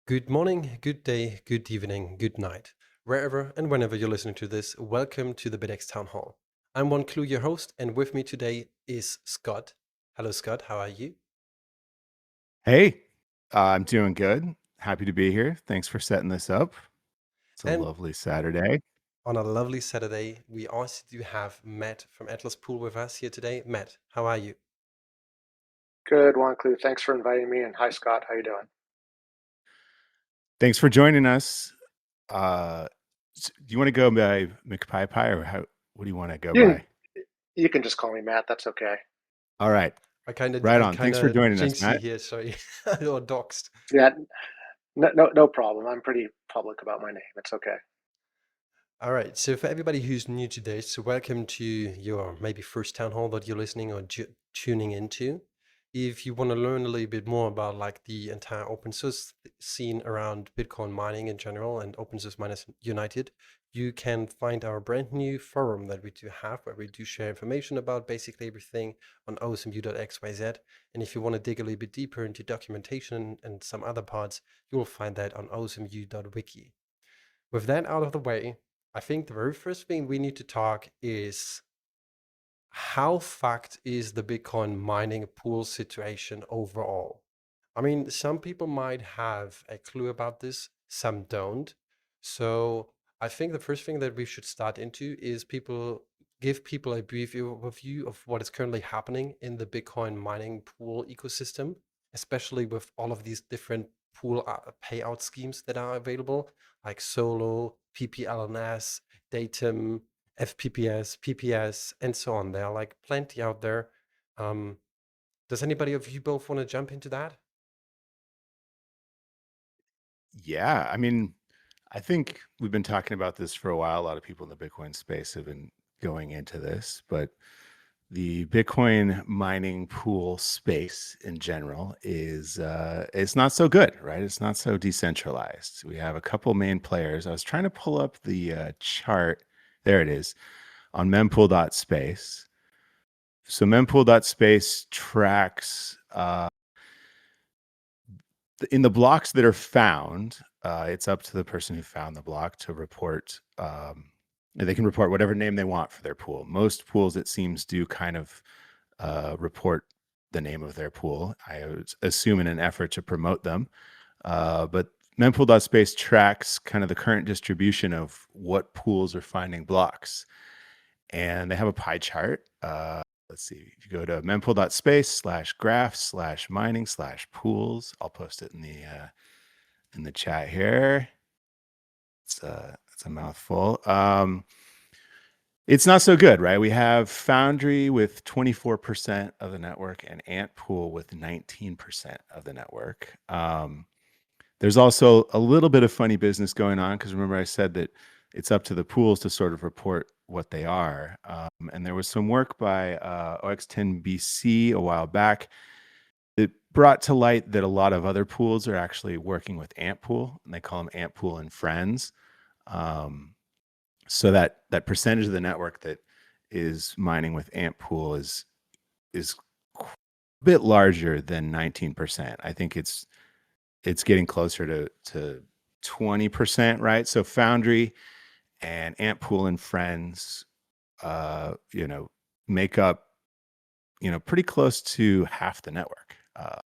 Good morning, good day, good evening, good night. Wherever and whenever you're listening to this, welcome to the Bitaxe Townhall. I'm One Clue, your host, and with me today is Scott. Hello, Scott. How are you? Hey, I'm doing good. Happy to be here. Thanks for setting this up. It's a And lovely Saturday. on a lovely Saturday, we also do have Matt from Atlaspool with us here today. Matt, how are you? Good one, Clue. Thanks for inviting me. And hi, Scott. How you doing? Thanks for joining us. Do you want to go by McPie or what do you want to go You by? can, you can just call me Matt. That's okay. All right. I kind of, Right I on. kind Thanks for of joining us, jinx you Matt. here. Sorry, or doxed. Yeah, no problem. I'm pretty public about my name. It's okay. All right. So for everybody who's new to this, so welcome to your maybe first town hall that you're listening or tuning into. If you want to learn a little bit more about like the entire open source scene around Bitcoin mining in general and open source miners united, you can find our brand new forum that we do have where we do share information about basically everything on osmu.xyz. And if you want to dig a little bit deeper into documentation and some other parts, you will find that on osmu.wiki. With that out of the way, I think the very first thing we need to talk is how fucked is the Bitcoin mining pool situation overall? I mean, some people might have a clue about this, some don't. So I think the first thing that we should start into is give people a brief overview of what is currently happening in the Bitcoin mining pool ecosystem, especially with all of these different pool payout schemes that are available, like Solo, PPLNS, Datum, FPPS, PPS, and so on. There are like plenty out there. Um, does anybody of you both want to jump into that? Yeah. I think we've been talking about this for a while. A lot of people in the Bitcoin space have been going into this, but the Bitcoin mining pool space in general is it's not so good, right? It's not so decentralized. We have a couple main players. I was trying to pull up the chart. There it is on mempool.space. So mempool.space tracks in the blocks that are found. It's up to the person who found the block to report. They can report whatever name they want for their pool. Most pools, it seems, do kind of report the name of their pool. I assume in an effort to promote them. But mempool.space tracks kind of the current distribution of what pools are finding blocks. And they have a pie chart. Let's see, if you go to mempool.space/graph/mining/pools, I'll post it in the chat here. It's a mouthful. It's not so good, right? We have Foundry with 24% of the network and Antpool with 19% of the network. There's also a little bit of funny business going on because remember I said that it's up to the pools to sort of report what they are. And there was some work by OX10BC a while back that brought to light that a lot of other pools are actually working with Antpool, and they call them Antpool and Friends. So that percentage of the network that is mining with Antpool is a bit larger than 19%. I think it's getting closer to 20%, right? So Foundry and Antpool and Friends, make up, pretty close to half the network. I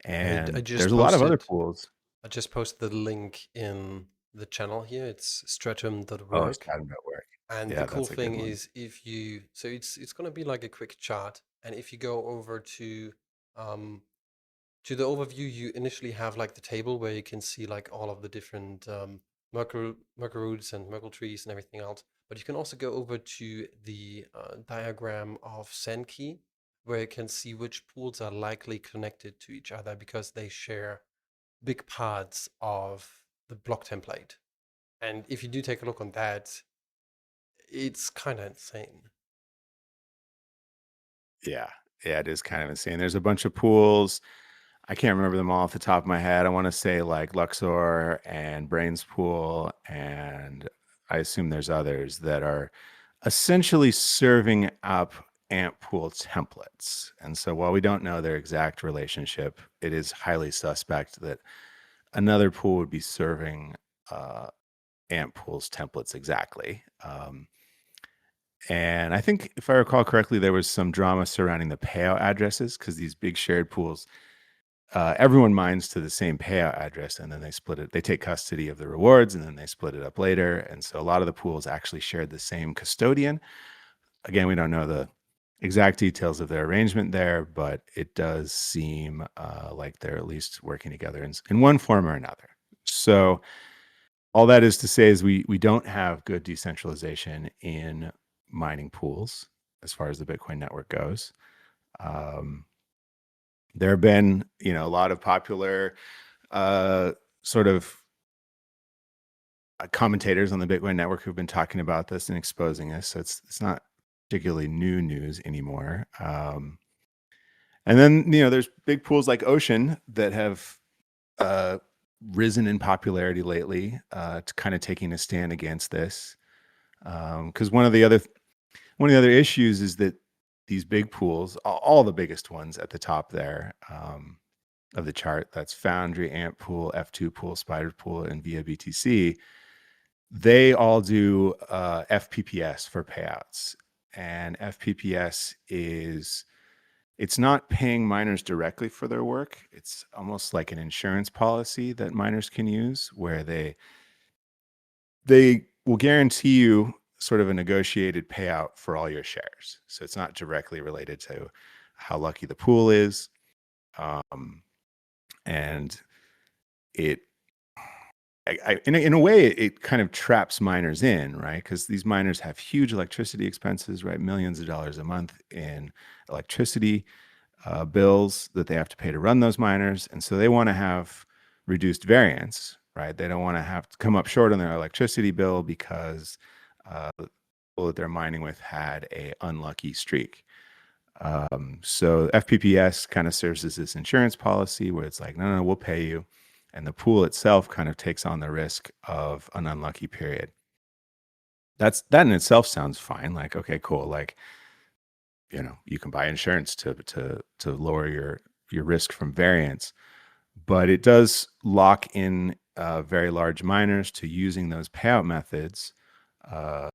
And just there's a lot of other posted pools. I just posted the link in the channel here. It's Oh, stratum.work. Stratum Network. And the Yeah, cool that's a good thing one. is if you so it's gonna be like a quick chart. And if you go over um to the overview, you initially have like the table where you can see like all of the different Merkle roots and Merkle trees and everything else. But you can also go over to the diagram of Sankey, where you can see which pools are likely connected to each other because they share big parts of the block template. And if you do take a look on that, it's kind of insane. Yeah. Yeah, it is kind of insane. There's a bunch of pools. I can't remember them all off the top of my head. I want to say like Luxor and Brains Pool, and I assume there's others that are essentially serving up AMP pool templates. And so while we don't know their exact relationship, it is highly suspect that another pool would be serving AMP pools templates exactly. And I think, if I recall correctly, there was some drama surrounding the payout addresses, because these big shared pools, everyone mines to the same payout address, and then they split it. They take custody of the rewards, and then they split it up later. And so a lot of the pools actually shared the same custodian. Again, we don't know the exact details of their arrangement there, but it does seem like they're at least working together in one form or another. So all that is to say is we don't have good decentralization in mining pools as far as the Bitcoin network goes. There have been, a lot of popular sort of commentators on the Bitcoin network who've been talking about this and exposing this. So it's not particularly new news anymore. And then, there's big pools like Ocean that have risen in popularity lately, to kind of taking a stand against this. Because one of the other issues is that these big pools, all the biggest ones at the top there of the chart, that's Foundry, Ant Pool, F2 Pool, Spider Pool, and Via BTC, they all do FPPS for payouts. And FPPS it's not paying miners directly for their work. It's almost like an insurance policy that miners can use, where they will guarantee you sort of a negotiated payout for all your shares. So it's not directly related to how lucky the pool is. And it, in a way, it kind of traps miners in, right? Because these miners have huge electricity expenses, right? Millions of dollars a month in electricity bills that they have to pay to run those miners. And so they want to have reduced variance, right? They don't want to have to come up short on their electricity bill because the people that they're mining with had a unlucky streak. So FPPS kind of serves as this insurance policy where it's like, no, we'll pay you. And the pool itself kind of takes on the risk of an unlucky period. That in itself sounds fine. Like, okay, cool. Like, you can buy insurance to lower your risk from variance, but it does lock in very large miners to using those payout methods for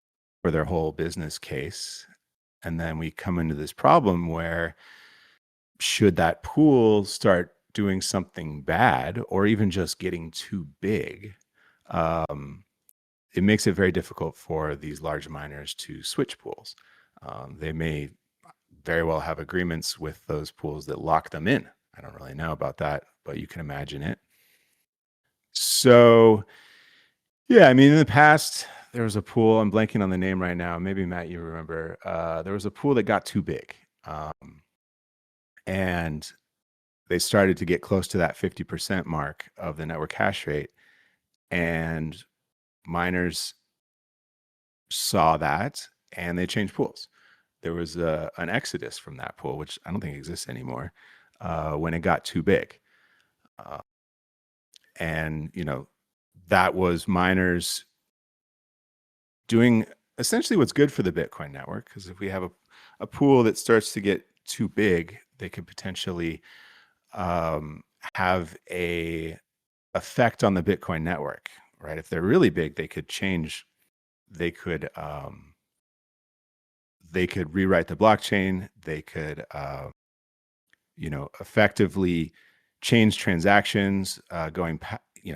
their whole business case. And then we come into this problem where, should that pool start doing something bad or even just getting too big, it makes it very difficult for these large miners to switch pools. They may very well have agreements with those pools that lock them in. I don't really know about that, but you can imagine it. So, yeah, I mean, in the past, there was a pool, I'm blanking on the name right now. Maybe Matt, you remember, there was a pool that got too big. And they started to get close to that 50% mark of the network hash rate. And miners saw that and they changed pools. There was an exodus from that pool, which I don't think exists anymore, when it got too big. And, that was miners doing essentially what's good for the Bitcoin network. Because if we have a pool that starts to get too big, they could potentially have a effect on the Bitcoin network, right? If they're really big, they could rewrite the blockchain. They could, effectively change transactions going,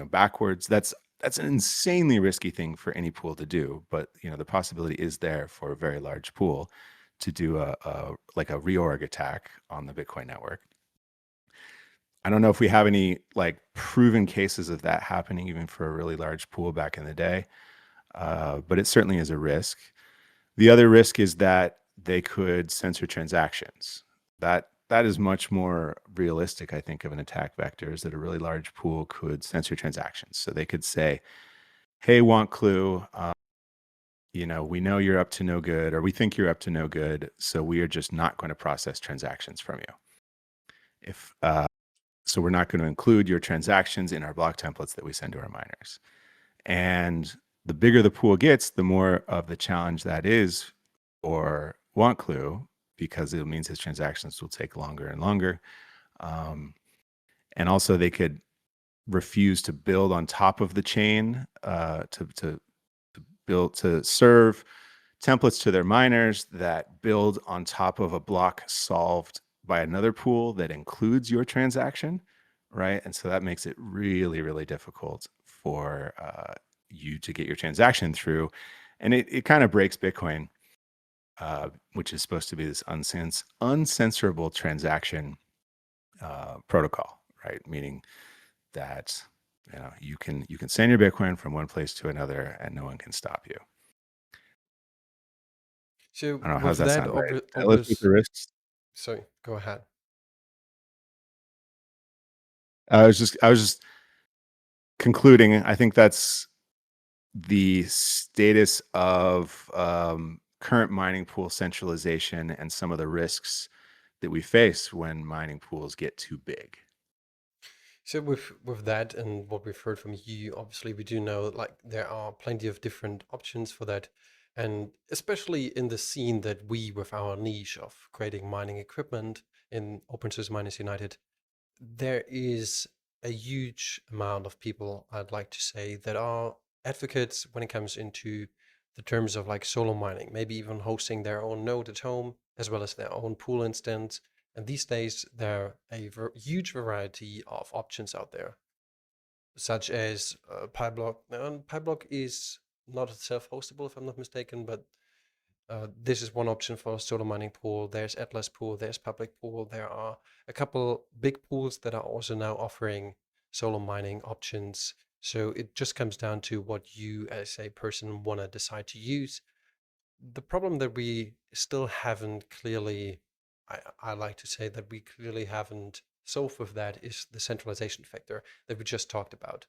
backwards. That's an insanely risky thing for any pool to do. But, the possibility is there for a very large pool to do a reorg attack on the Bitcoin network. I don't know if we have any proven cases of that happening, even for a really large pool back in the day. But it certainly is a risk. The other risk is that they could censor transactions. That is much more realistic, I think, of an attack vector, is that a really large pool could censor transactions. So they could say, hey, want clue, we know you're up to no good, or we think you're up to no good, so we are just not going to process transactions from you. So we're not going to include your transactions in our block templates that we send to our miners. And the bigger the pool gets, the more of the challenge that is for want clue, because it means his transactions will take longer and longer. And also they could refuse to build on top of the chain to serve templates to their miners that build on top of a block solved by another pool that includes your transaction, right? And so that makes it really, really difficult for you to get your transaction through. And it kind of breaks Bitcoin, which is supposed to be this uncensorable transaction protocol, right? Meaning that you can send your Bitcoin from one place to another and no one can stop you. So I don't know, how's with that that, sound, right? Did I illustrate the risks? sorry, go ahead. I was just concluding. I think that's the status of current mining pool centralization and some of the risks that we face when mining pools get too big. So with that and what we've heard from you, obviously we do know like there are plenty of different options for that. And especially in the scene that we, with our niche of creating mining equipment in Open Source Miners United, there is a huge amount of people, I'd like to say, that are advocates when it comes into the terms of like solo mining, maybe even hosting their own node at home, as well as their own pool instance. And these days, there are a huge variety of options out there, such as PyBlock. And PyBlock is not self-hostable, if I'm not mistaken, but this is one option for solo mining pool. There's Atlaspool, there's public pool. There are a couple big pools that are also now offering solo mining options. So it just comes down to what you as a person want to decide to use. The problem that we still haven't clearly, I like to say that we clearly haven't solved with that is the centralization factor that we just talked about.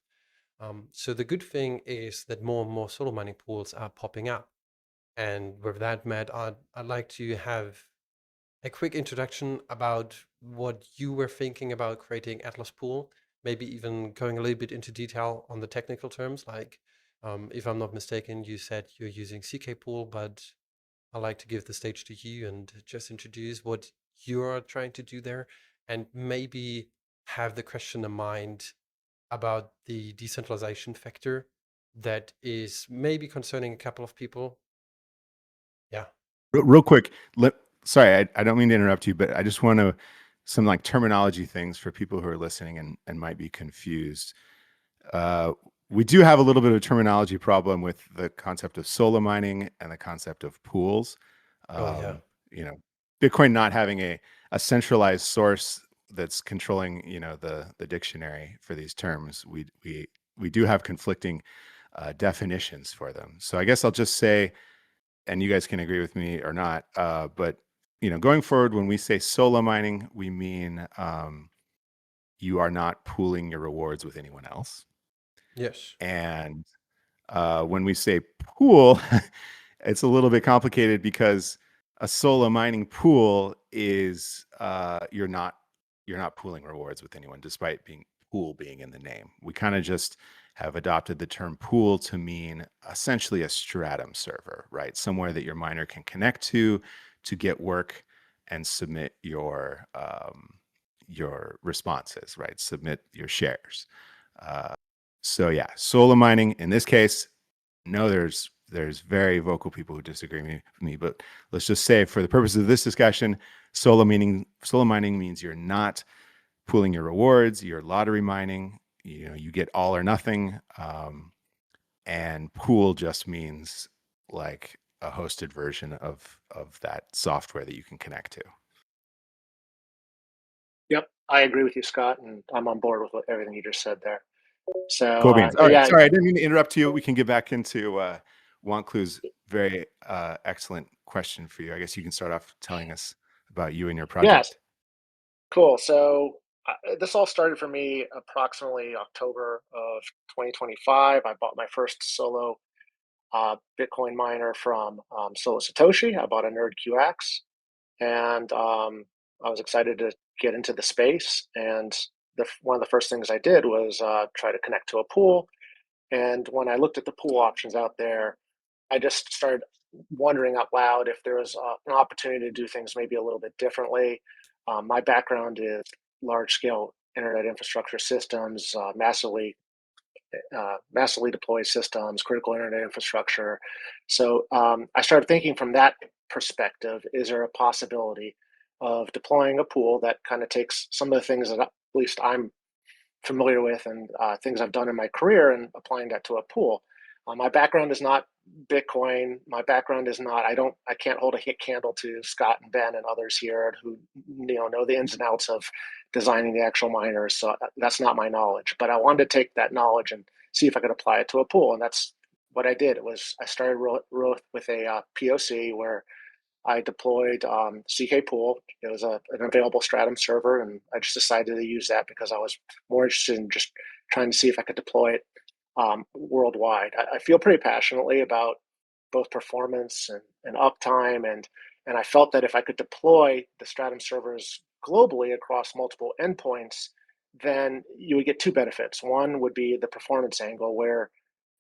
So the good thing is that more and more solo mining pools are popping up. And with that, Matt, I'd like to have a quick introduction about what you were thinking about creating Atlas Pool, maybe even going a little bit into detail on the technical terms. Like, if I'm not mistaken, you said you're using CK Pool, but I'd like to give the stage to you and just introduce what you're trying to do there and maybe have the question in mind about the decentralization factor that is maybe concerning a couple of people. Yeah. Real quick, sorry, I don't mean to interrupt you, but I just want to some like terminology things for people who are listening and might be confused. Uh, we do have a little bit of a terminology problem with the concept of solo mining and the concept of pools. Oh, yeah. Um, Bitcoin not having a centralized source that's controlling, the dictionary for these terms. We do have conflicting definitions for them. So I guess I'll just say, and you guys can agree with me or not, but going forward, when we say solo mining, we mean you are not pooling your rewards with anyone else. Yes. And when we say pool, it's a little bit complicated because a solo mining pool is you're not pooling rewards with anyone, despite being pool being in the name. We kind of just have adopted the term pool to mean essentially a stratum server, right? Somewhere that your miner can connect to get work and submit your responses, right? Submit your shares. So yeah, solo mining in this case, no, there's very vocal people who disagree with me, but let's just say for the purposes of this discussion, solo mining means you're not pooling your rewards, you're lottery mining, you get all or nothing. And pool just means like a hosted version of that software that you can connect to. Yep, I agree with you, Scott, and I'm on board with everything you just said there. So Cool beans. All right. yeah, Sorry, I didn't mean to interrupt you. We can get back into Wanklu's very excellent question for you. I guess you can start off telling us about you and your yes, project. cool. So this all started for me approximately October of 2025. I bought my first solo Bitcoin miner from Solo Satoshi. I bought a Nerd QX, and I was excited to get into the space. And one of the first things I did was try to connect to a pool. And when I looked at the pool options out there, I just started wondering out loud if there was an opportunity to do things maybe a little bit differently. My background is large scale internet infrastructure systems, massively deployed systems, critical internet infrastructure. So I started thinking from that perspective: is there a possibility of deploying a pool that kind of takes some of the things that at least I'm familiar with and things I've done in my career and applying that to a pool? My background is not Bitcoin. My background is not. I can't hold a hit candle to Scott and Ben and others here who know the ins and outs of designing the actual miners. So that's not my knowledge. But I wanted to take that knowledge and see if I could apply it to a pool, and that's what I did. It was I started with a POC where I deployed CK Pool. It was an available Stratum server, and I just decided to use that because I was more interested in just trying to see if I could deploy it worldwide. I feel pretty passionately about both performance and uptime, and I felt that if I could deploy the Stratum servers globally across multiple endpoints, then you would get two benefits. One would be the performance angle, where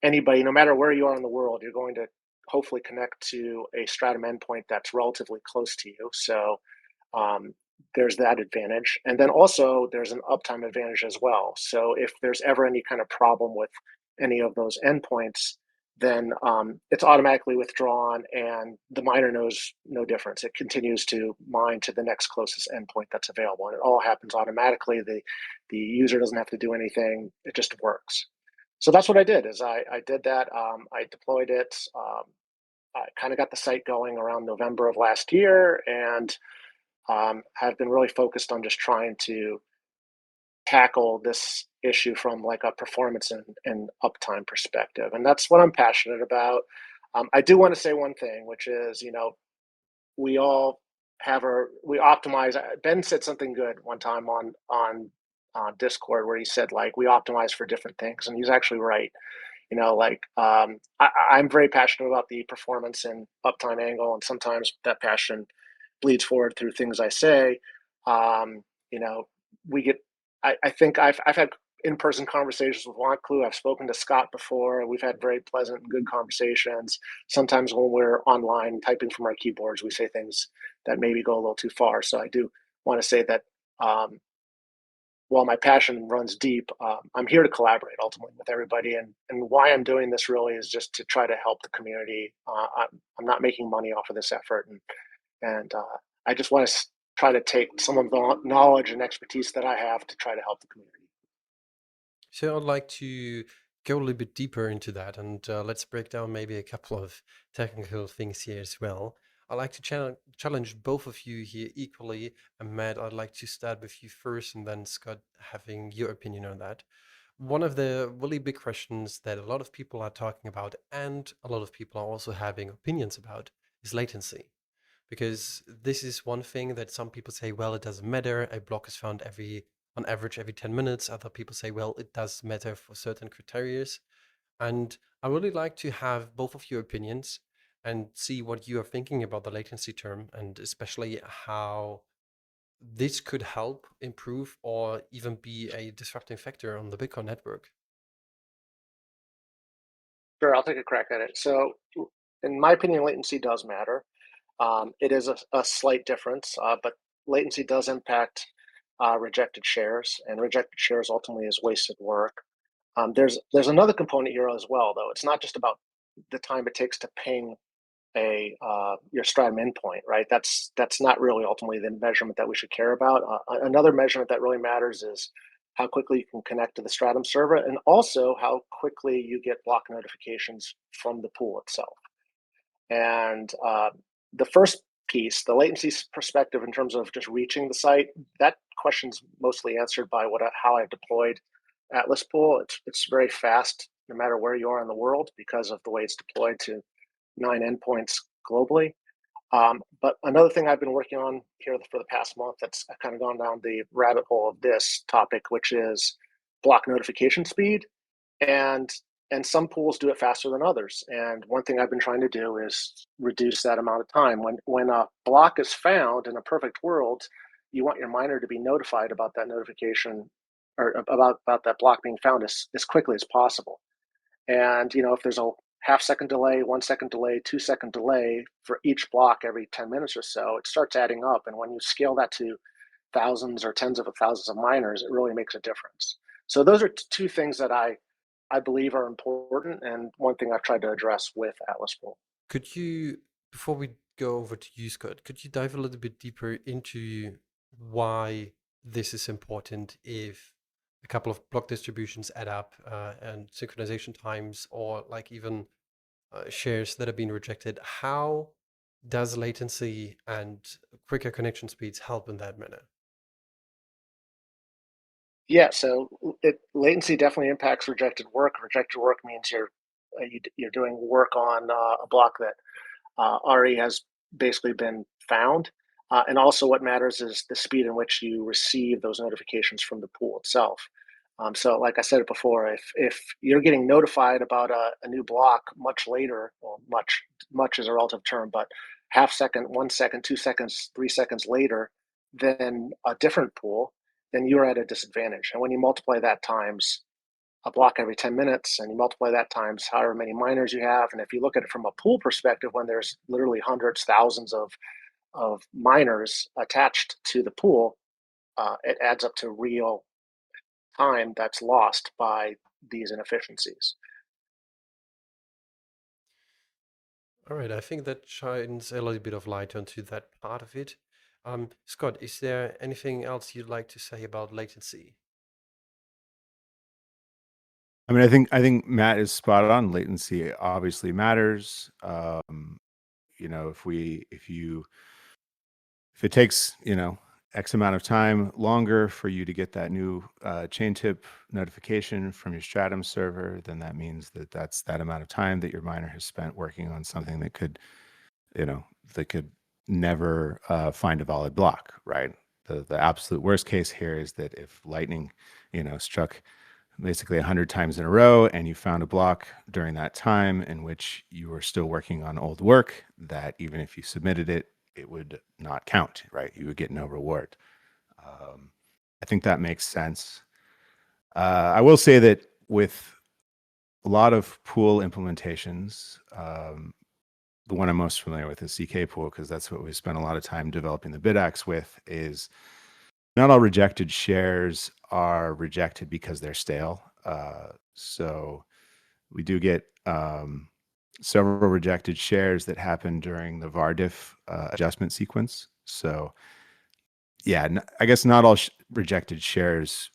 anybody, no matter where you are in the world, you're going to hopefully connect to a Stratum endpoint that's relatively close to you. So um, there's that advantage. And then also there's an uptime advantage as well. So if there's ever any kind of problem with any of those endpoints, then it's automatically withdrawn and the miner knows no difference. It continues to mine to the next closest endpoint that's available. And it all happens automatically. The user doesn't have to do anything. It just works. So that's what I did is I did that. I deployed it. I kind of got the site going around November of last year, and have been really focused on just trying to tackle this issue from like a performance and uptime perspective. And that's what I'm passionate about. I do want to say one thing, which is, we all we optimize. Ben said something good one time on Discord where he said like we optimize for different things, and he's actually right. I'm very passionate about the performance and uptime angle, and sometimes that passion bleeds forward through things I say. Um, you know, we get. I think I've had in-person conversations with Clue. I've spoken to Scott before. We've had very pleasant and good conversations. Sometimes when we're online typing from our keyboards, we say things that maybe go a little too far. So I do want to say that um, while my passion runs deep, I'm here to collaborate ultimately with everybody. And why I'm doing this really is just to try to help the community. I'm not making money off of this effort, and I just want to try to take some of the knowledge and expertise that I have to try to help the community. So I'd like to go a little bit deeper into that, and let's break down maybe a couple of technical things here as well. I'd like to challenge both of you here equally. And Matt, I'd like to start with you first, and then Scott, having your opinion on that. One of the really big questions that a lot of people are talking about, and a lot of people are also having opinions about, is latency. Because this is one thing that some people say, well, it doesn't matter. A block is found on average every 10 minutes. Other people say, well, it does matter for certain criteria. And I really like to have both of your opinions and see what you are thinking about the latency term, and especially how this could help improve or even be a disrupting factor on the Bitcoin network. Sure, I'll take a crack at it. So, in my opinion, latency does matter. It is a slight difference, but latency does impact rejected shares, and rejected shares ultimately is wasted work. There's another component here as well, though. It's not just about the time it takes to ping a your Stratum endpoint, right? That's not really ultimately the measurement that we should care about. Another measurement that really matters is how quickly you can connect to the Stratum server, and also how quickly you get block notifications from the pool itself. And the first piece, the latency perspective in terms of just reaching the site, that question's mostly answered by how I deployed Atlaspool. It's very fast no matter where you are in the world because of the way it's deployed to 9 endpoints globally. But another thing I've been working on here for the past month that's kind of gone down the rabbit hole of this topic, which is block notification speed. And and some pools do it faster than others. And one thing I've been trying to do is reduce that amount of time. When a block is found in a perfect world, you want your miner to be notified about that notification or about that block being found as quickly as possible. And if there's a half-second delay, 1 second delay, 2 second delay for each block every 10 minutes or so, it starts adding up. And when you scale that to thousands or tens of thousands of miners, it really makes a difference. So those are two things that I believe are important, and one thing I've tried to address with Atlaspool. Could you, before we go over to you, Scott, could you dive a little bit deeper into why this is important if a couple of block distributions add up and synchronization times or like even shares that have been rejected? How does latency and quicker connection speeds help in that manner? Yeah, so latency definitely impacts rejected work. Rejected work means you're doing work on a block that already has basically been found. And also, what matters is the speed in which you receive those notifications from the pool itself. So, like I said it before, if you're getting notified about a new block much later, well, much is a relative term, but half second, 1 second, 2 seconds, 3 seconds later than a different pool, then you're at a disadvantage. And when you multiply that times a block every 10 minutes and you multiply that times however many miners you have, and if you look at it from a pool perspective, when there's literally hundreds, thousands of miners attached to the pool, it adds up to real time that's lost by these inefficiencies. All right, I think that shines a little bit of light onto that part of it. Scott, is there anything else you'd like to say about latency? I mean, I think Matt is spot on. Latency obviously matters. If it takes, X amount of time longer for you to get that new chain tip notification from your Stratum server, then that means that that's that amount of time that your miner has spent working on something that could, you know, that could never find a valid block, right? The absolute worst case here is that if lightning, struck basically 100 times in a row and you found a block during that time in which you were still working on old work, that even if you submitted it, it would not count, right? You would get no reward. I think that makes sense. I will say that with a lot of pool implementations, the one I'm most familiar with is CK Pool, because that's what we spent a lot of time developing the Bitaxe with, is not all rejected shares are rejected because they're stale. So we do get several rejected shares that happen during the VARDIF adjustment sequence. So yeah, I guess not all rejected shares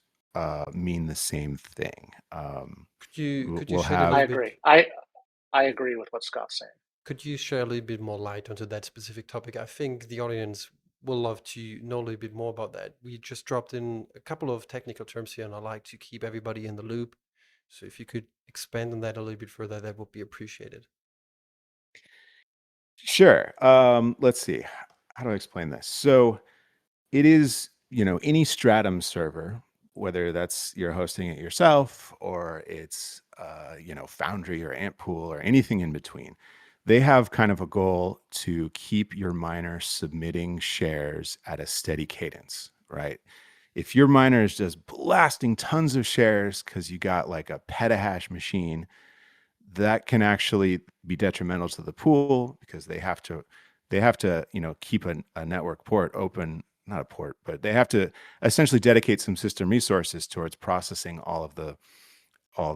mean the same thing. Could you We'll shed a have I little bit agree. I agree with what Scott's saying. Could you share a little bit more light onto that specific topic? I think the audience will love to know a little bit more about that. We just dropped in a couple of technical terms here, and I like to keep everybody in the loop. So if you could expand on that a little bit further, that would be appreciated. Sure. Let's see. How do I explain this? So it is, any Stratum server, whether that's you're hosting it yourself or it's, Foundry or Antpool or anything in between, they have kind of a goal to keep your miner submitting shares at a steady cadence, right? If your miner is just blasting tons of shares because you got like a petahash machine, that can actually be detrimental to the pool because they have to keep a network port open, not a port, but they have to essentially dedicate some system resources towards processing all the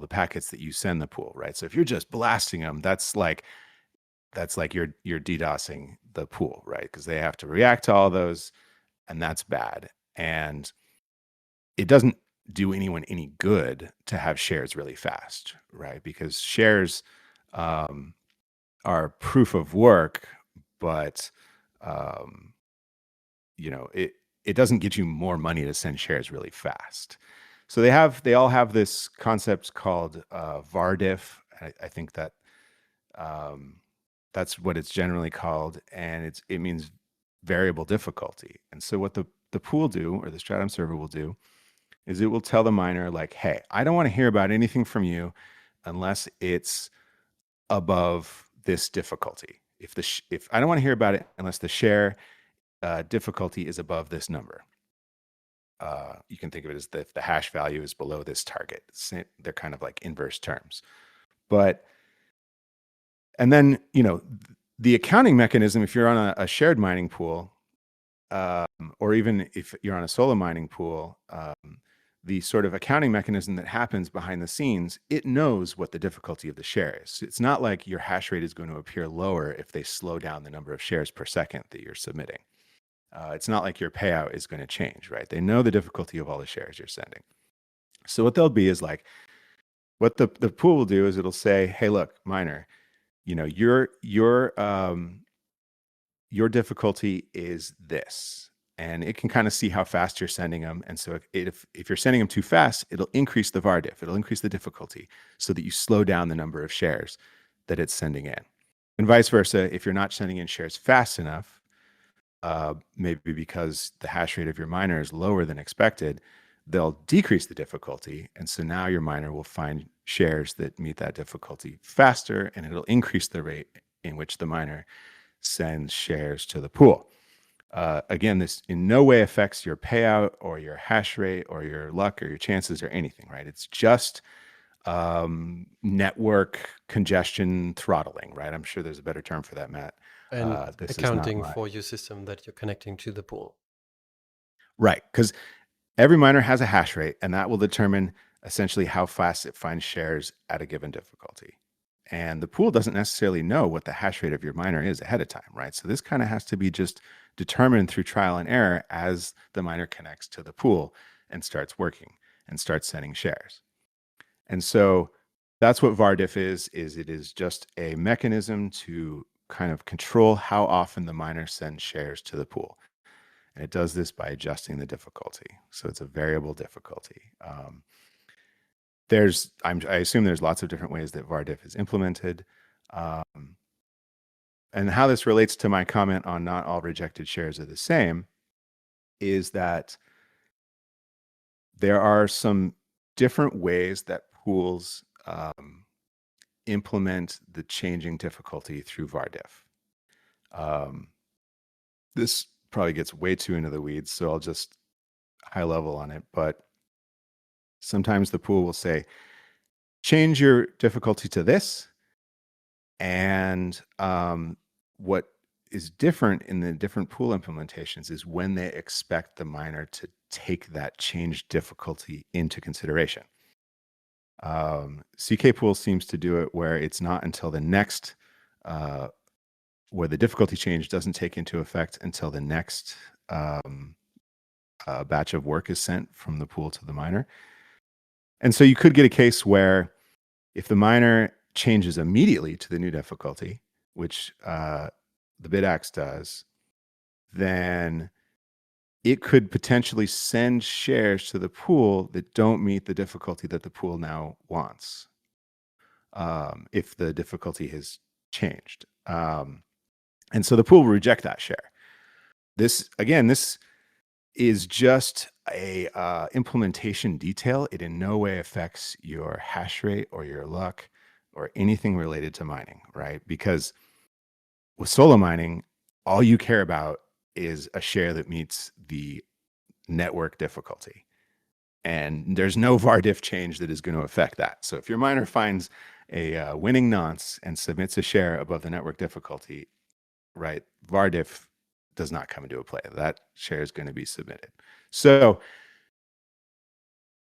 packets that you send the pool, right? So if you're just blasting them, that's like you're DDoSing the pool, right? Because they have to react to all those, and that's bad. And it doesn't do anyone any good to have shares really fast, right? Because shares are proof of work, but it doesn't get you more money to send shares really fast. So they all have this concept called VARDIF. I think that that's what it's generally called, and it means variable difficulty. And so what the pool do, or the Stratum server will do, is it will tell the miner like, hey, I don't want to hear about anything from you unless it's above this difficulty. If I don't want to hear about it unless the share difficulty is above this number. You can think of it as the hash value is below this target. They're kind of like inverse terms. And then, the accounting mechanism, if you're on a shared mining pool, or even if you're on a solo mining pool, the sort of accounting mechanism that happens behind the scenes, it knows what the difficulty of the share is. It's not like your hash rate is going to appear lower if they slow down the number of shares per second that you're submitting. It's not like your payout is going to change, right? They know the difficulty of all the shares you're sending. So what they'll be is like, what the pool will do is it'll say, hey, look, miner, your difficulty is this. And it can kind of see how fast you're sending them. And so if you're sending them too fast, it'll increase the var diff. It'll increase the difficulty so that you slow down the number of shares that it's sending in. And vice versa, if you're not sending in shares fast enough, maybe because the hash rate of your miner is lower than expected, they'll decrease the difficulty. And so now your miner will find shares that meet that difficulty faster, and it'll increase the rate in which the miner sends shares to the pool. Again, this in no way affects your payout or your hash rate or your luck or your chances or anything, right? It's just network congestion throttling, right? I'm sure there's a better term for that, Matt. And This is not accounting my for your system that you're connecting to the pool. right, because every miner has a hash rate, and that will determine essentially how fast it finds shares at a given difficulty. And the pool doesn't necessarily know what the hash rate of your miner is ahead of time, right? So this kind of has to be just determined through trial and error as the miner connects to the pool and starts working and starts sending shares. And so that's what VARDIF is it is just a mechanism to kind of control how often the miner sends shares to the pool. And it does this by adjusting the difficulty. So it's a variable difficulty. I assume there's lots of different ways that VARDIF is implemented. And how this relates to my comment on not all rejected shares are the same is that there are some different ways that pools implement the changing difficulty through VARDIF. This probably gets way too into the weeds, so I'll just high level on it. But sometimes the pool will say, change your difficulty to this. And what is different in the different pool implementations is when they expect the miner to take that changed difficulty into consideration. CK Pool seems to do it where it's not until the next, where the difficulty change doesn't take into effect until the next batch of work is sent from the pool to the miner. And so you could get a case where if the miner changes immediately to the new difficulty, which the Bitaxe does, then it could potentially send shares to the pool that don't meet the difficulty that the pool now wants, if the difficulty has changed. And so the pool will reject that share. This is just a implementation detail. It in no way affects your hash rate or your luck or anything related to mining, right? Because with solo mining, all you care about is a share that meets the network difficulty. And there's no VARDIF change that is going to affect that. So if your miner finds a winning nonce and submits a share above the network difficulty, right, VARDIF does not come into play. That share is going to be submitted. So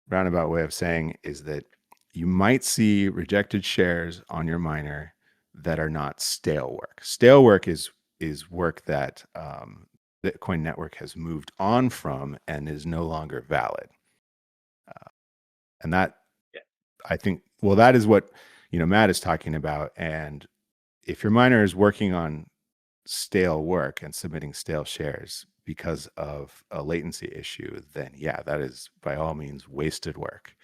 roundabout way of saying is that you might see rejected shares on your miner that are not stale work. Stale work is work that the Bitcoin network has moved on from and is no longer valid. And that, Yeah. I think, well, that is what Matt is talking about. And if your miner is working on stale work and submitting stale shares because of a latency issue, then yeah, that is by all means wasted work.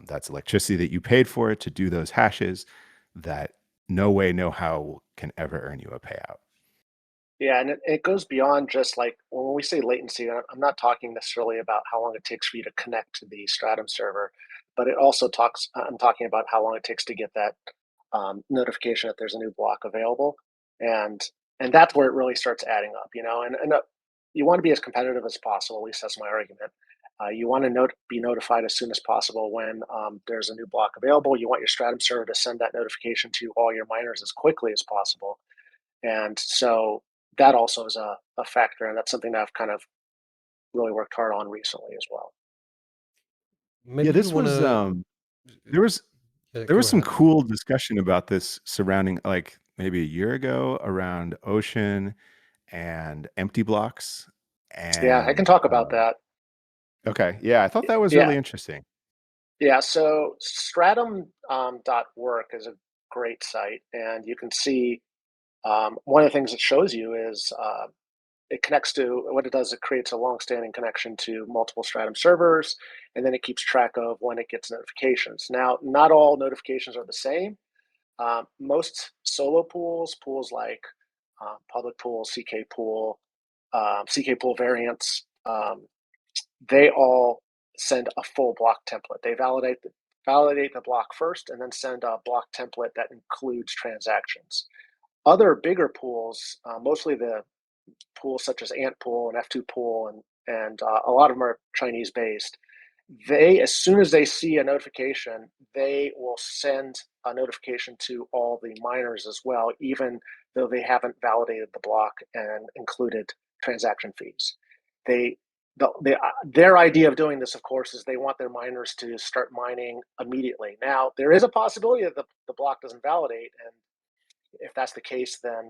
That's electricity that you paid for it to do those hashes that no way, no how can ever earn you a payout. Yeah, and it goes beyond just like when we say latency, I'm not talking necessarily about how long it takes for you to connect to the Stratum server, but it also talks. I'm talking about how long it takes to get that notification that there's a new block available, and and that's where it really starts adding up, And you want to be as competitive as possible. At least that's my argument. You want to be notified as soon as possible when there's a new block available. You want your Stratum server to send that notification to all your miners as quickly as possible, and so that also is a factor, and that's something that I've kind of really worked hard on recently as well. Yeah, Maybe you this want was to, there was there go was some ahead. cool discussion about this surrounding like maybe a year ago around ocean and empty blocks Yeah, I can and talk about that. okay, yeah, I thought that was Yeah, really interesting. yeah. So Stratum .work is a great site, and you can see one of the things it shows you is it connects to what it does. It creates a long-standing connection to multiple Stratum servers, and then it keeps track of when it gets notifications. Now, not all notifications are the same. Most solo pools like public pool, CK pool variants, they all send a full block template. They validate the block first, and then send a block template that includes transactions. Other bigger pools, mostly the pools such as Ant Pool and F2 Pool, and a lot of them are Chinese based. They, as soon as they see a notification, they will send a notification to all the miners as well, even though they haven't validated the block and included transaction fees. They their idea of doing this, of course, is they want their miners to start mining immediately. Now, there is a possibility that the block doesn't validate, and if that's the case, then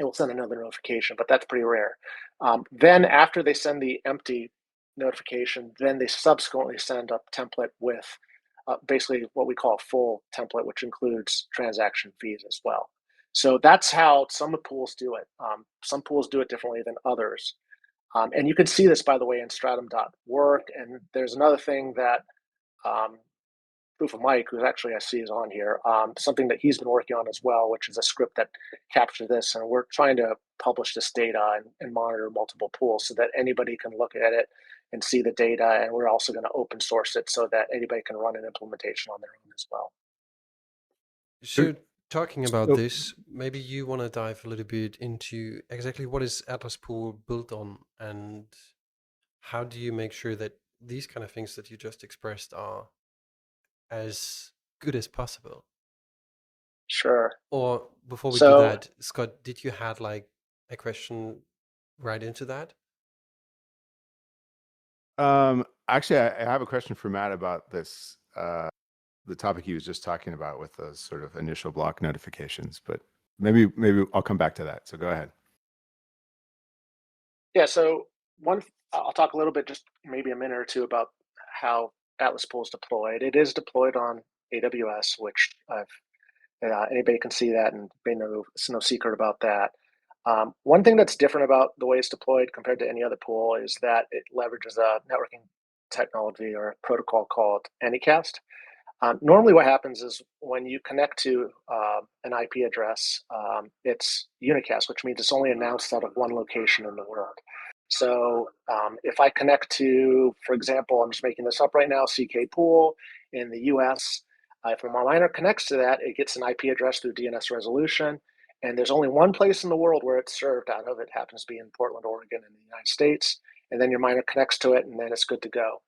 it will send another notification, but that's pretty rare. Then after they send the empty notification, then they subsequently send a template with basically what we call a full template, which includes transaction fees as well. So that's how some pools do it. Some pools do it differently than others. And you can see this, by the way, in stratum.work. And there's another thing that um, Proof of Mike, who actually I see is on here, something that he's been working on as well, which is a script that captures this. And we're trying to publish this data and monitor multiple pools so that anybody can look at it and see the data. And we're also going to open source it so that anybody can run an implementation on their own as well. There- So, talking about So, this, maybe you want to dive a little bit into exactly what is Atlaspool built on, and how do you make sure that these kind of things that you just expressed are as good as possible? Sure. Or before we do So, that, Scott, did you had like a question right into that? actually, I have a question for Matt about this, the topic he was just talking about with those sort of initial block notifications, but maybe I'll come back to that. So go ahead. yeah, so I'll talk a little bit, just maybe a minute or two, about how Atlaspool is deployed. It is deployed on AWS, which anybody can see that, and it's no secret about that. One thing that's different about the way it's deployed compared to any other pool is that it leverages a networking technology or a protocol called Anycast. Normally, what happens is when you connect to an IP address, it's unicast, which means it's only announced out of one location in the world. So if I connect to, for example, I'm just making this up right now, CK Pool in the US, if my miner connects to that, it gets an IP address through DNS resolution. And there's only one place in the world where it's served out of. It happens to be in Portland, Oregon, in the United States. And then your miner connects to it, and then it's good to go.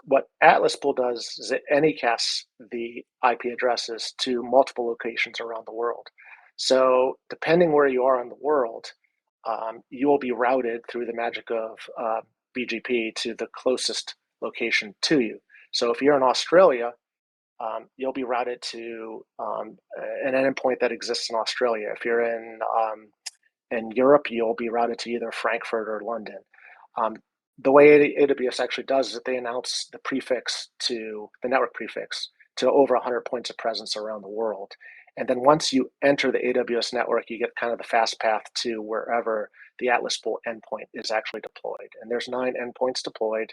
What Atlaspool does is it anycasts the IP addresses to multiple locations around the world. So depending where you are in the world, you will be routed through the magic of BGP to the closest location to you. So if you're in Australia, you'll be routed to an endpoint that exists in Australia. If you're in Europe, you'll be routed to either Frankfurt or London. Um, the way AWS actually does is that they announce the network prefix to over 100 points of presence around the world. And then once you enter the AWS network, you get kind of the fast path to wherever the Atlaspool endpoint is actually deployed. And there's 9 endpoints deployed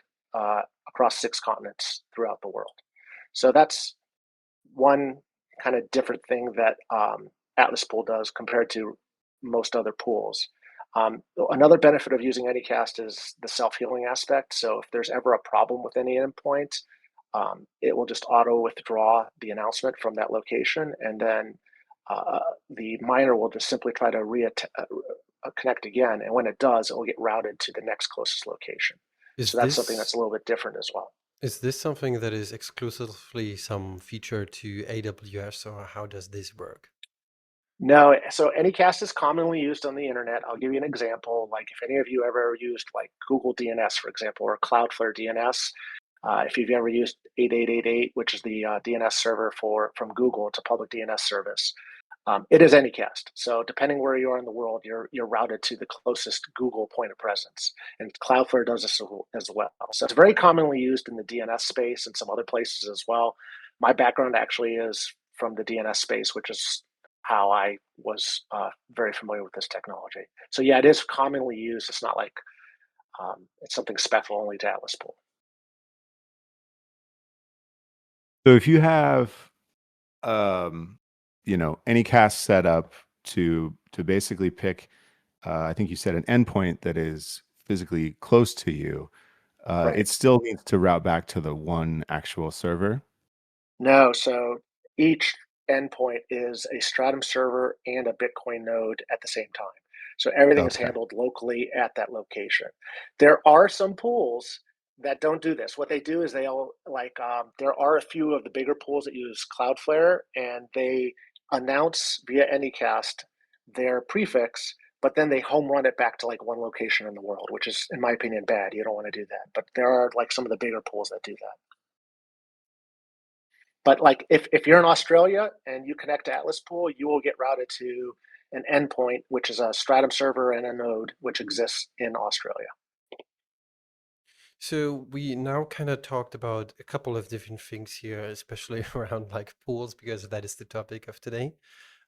across 6 continents throughout the world. So that's one kind of different thing that Atlaspool does compared to most other pools. Another benefit of using Anycast is the self-healing aspect. So if there's ever a problem with any endpoint, it will just auto withdraw the announcement from that location, and then the miner will just simply try to connect again. And when it does, it will get routed to the next closest location. Is So that's something that's this a little bit different as well. is this something that is exclusively some feature to AWS, or how does this work? No, so Anycast is commonly used on the internet. I'll give you an example. Like if any of you ever used like Google DNS, for example, or Cloudflare DNS, if you've ever used 8888, which is the DNS server from Google, it's a public DNS service. It is Anycast. So depending where you are in the world, you're routed to the closest Google point of presence. And Cloudflare does this as well. So it's very commonly used in the DNS space and some other places as well. My background actually is from the DNS space, which is how I was very familiar with this technology. So yeah, it is commonly used. It's not like it's something special only to Atlaspool. So if you have, um, any cast set up to basically pick, I think you said an endpoint that is physically close to you, Right. it still needs to route back to the one actual server. No, so each endpoint is a Stratum server and a Bitcoin node at the same time. So everything is Okay. handled locally at that location. There are some pools that don't do this. What they do is they'll like there are a few of the bigger pools that use Cloudflare, and they announce via Anycast their prefix, but then they home run it back to like one location in the world, which is, in my opinion, bad. You don't want to do that. But there are like some of the bigger pools that do that. But like if you're in Australia and you connect to Atlaspool, you will get routed to an endpoint, which is a Stratum server and a node which exists in Australia. So we now kind of talked about a couple of different things here, especially around like pools, because that is the topic of today.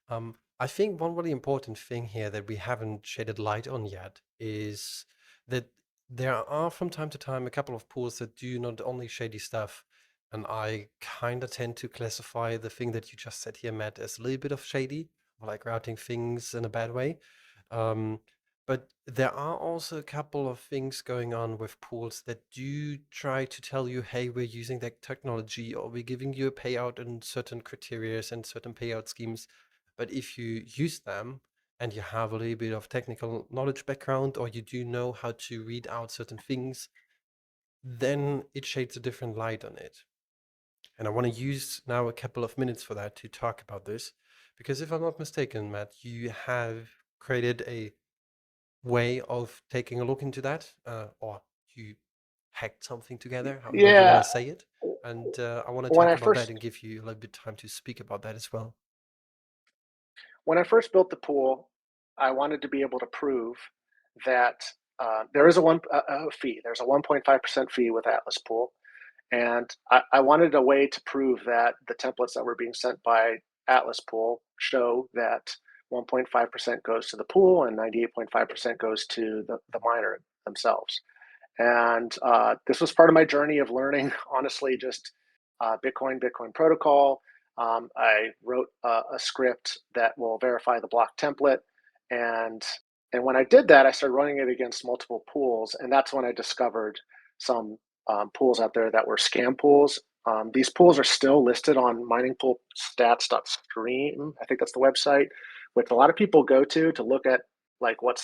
I think one really important thing here that we haven't shaded light on yet is that there are from time to time a couple of pools that do not only shady stuff, and I kind of tend to classify the thing that you just said here, Matt, as a little bit of shady, or like routing things in a bad way. Um, but there are also a couple of things going on with pools that do try to tell you, hey, we're using that technology, or we're giving you a payout in certain criteria and certain payout schemes. But if you use them and you have a little bit of technical knowledge background, or you do know how to read out certain things, then it shades a different light on it. And I want to use now a couple of minutes for that to talk about this. Because if I'm not mistaken, Matt, you have created a way of taking a look into that, or you hacked something together, however you want Yeah, to say it. And I want to when talk I about that first and give you a little bit of time to speak about that as well. when I first built the pool, I wanted to be able to prove that there is a fee. There's a 1.5% fee with Atlas Pool, and I wanted a way to prove that the templates that were being sent by Atlas Pool show that 1.5% goes to the pool and 98.5% goes to the miner themselves. And this was part of my journey of learning, honestly, just Bitcoin protocol. I wrote a script that will verify the block template, and when I did that, I started running it against multiple pools, and that's when I discovered some pools out there that were scam pools. These pools are still listed on miningpoolstats.stream. I think that's the website, which a lot of people go to look at like what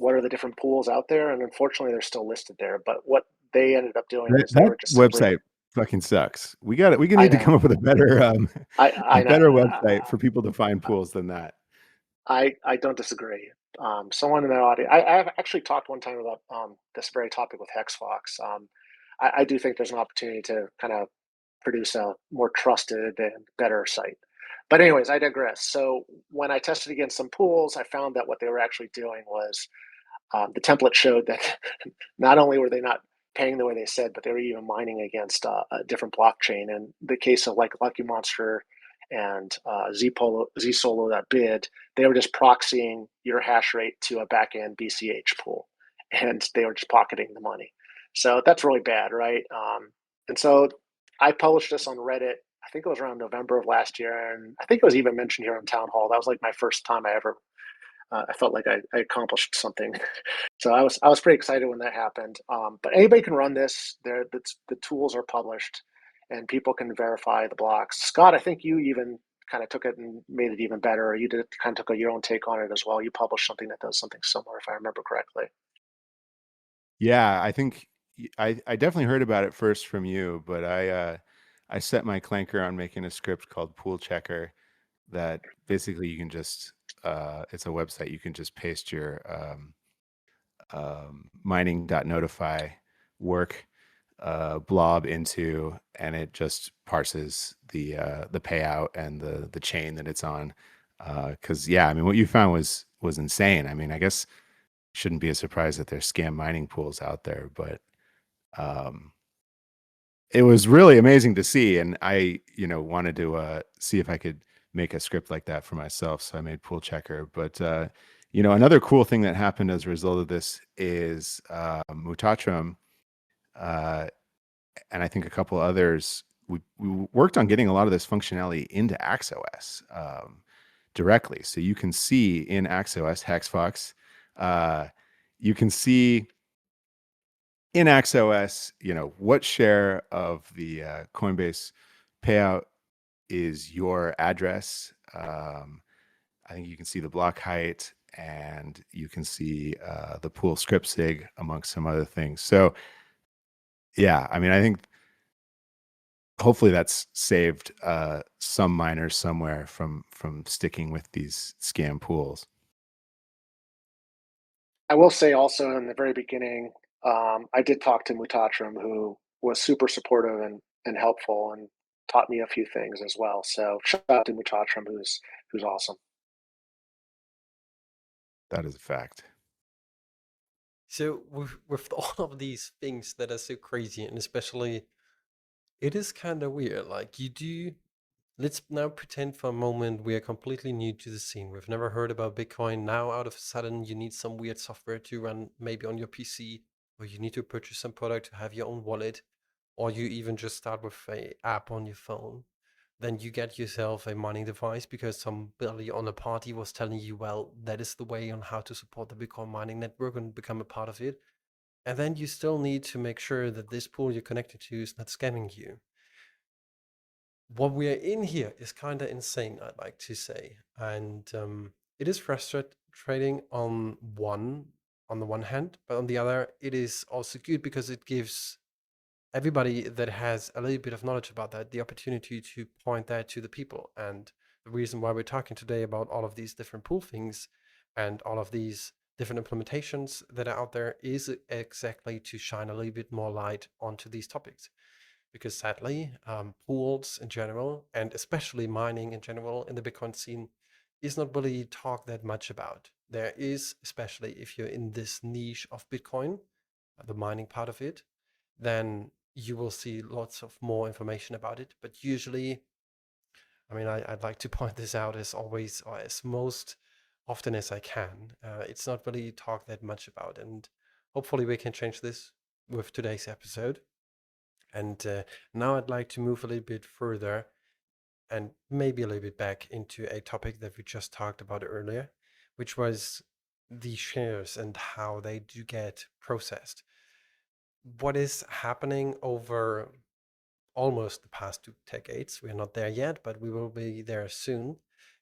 are the different pools out there, and unfortunately they're still listed there. But what they ended up doing That is they that were just simply website fucking sucks. We got it. We I need to know come up with a better a I know better website for people to find pools than that. I don't disagree. Someone in the audience, I've actually talked one time about this very topic with Hexfox. I do think there's an opportunity to kind of produce a more trusted and better site. But anyways, I digress. So when I tested against some pools, I found that what they were actually doing was the template showed that not only were they not paying the way they said, but they were even mining against a different blockchain. In the case of like Lucky Monster and Zsolo that bid, they were just proxying your hash rate to a backend BCH pool, and they were just pocketing the money. So that's really bad, right? And so I published this on Reddit. I think it was around November of last year, and I think it was even mentioned here on Town Hall. That was like my first time I ever. I felt like I accomplished something. So I was pretty excited when that happened. But anybody can run this. The tools are published, and people can verify the blocks. Scott, I think you even kind of took it and made it even better. You did kind of took your own take on it as well. You published something that does something similar, if I remember correctly. Yeah, I think I definitely heard about it first from you, but I set my clanker on making a script called Pool Checker, that basically you can just it's a website you can just paste your mining.notify work blob into, and it just parses the payout and the chain that it's on. Because yeah, I mean, what you found was insane. I mean, I guess shouldn't be a surprise that there's scam mining pools out there, but um, it was really amazing to see. And I, wanted to see if I could make a script like that for myself. So I made Pool Checker. But another cool thing that happened as a result of this is Mutatrum, uh, and I think a couple others. We worked on getting a lot of this functionality into AxOS directly, so you can see in AxOS Hexfox, you can see in AxOS, what share of the Coinbase payout is your address. I think you can see the block height, and you can see the pool script sig amongst some other things. So yeah, I mean, I think hopefully that's saved some miners somewhere from sticking with these scam pools. I will say also in the very beginning, I did talk to Mutatram, who was super supportive and helpful and taught me a few things as well. So shout out to Mutatram, who's awesome. That is a fact. So with all of these things that are so crazy, and especially it is kind of weird. Like you do, let's now pretend for a moment we are completely new to the scene. We've never heard about Bitcoin. Now, out of a sudden, you need some weird software to run maybe on your PC, or you need to purchase some product to have your own wallet, or you even just start with a app on your phone. Then you get yourself a mining device because somebody on a party was telling you, well, that is the way on how to support the Bitcoin mining network and become a part of it. And then you still need to make sure that this pool you're connected to is not scamming you. What we are in here is kind of insane, I'd like to say. And it is frustrating on the one hand, but on the other, it is also good because it gives everybody that has a little bit of knowledge about that the opportunity to point that to the people. And the reason why we're talking today about all of these different pool things and all of these different implementations that are out there is exactly to shine a little bit more light onto these topics. Because sadly, pools in general, and especially mining in general in the Bitcoin scene, is not really talked that much about. There is, especially if you're in this niche of Bitcoin, the mining part of it, then you will see lots of more information about it. But usually, I mean, I'd like to point this out as always, or as most often as I can. It's not really talked that much about. And hopefully, we can change this with today's episode. And now I'd like to move a little bit further and maybe a little bit back into a topic that we just talked about earlier, which was the shares and how they do get processed. What is happening over almost the past 2 decades, we're not there yet, but we will be there soon,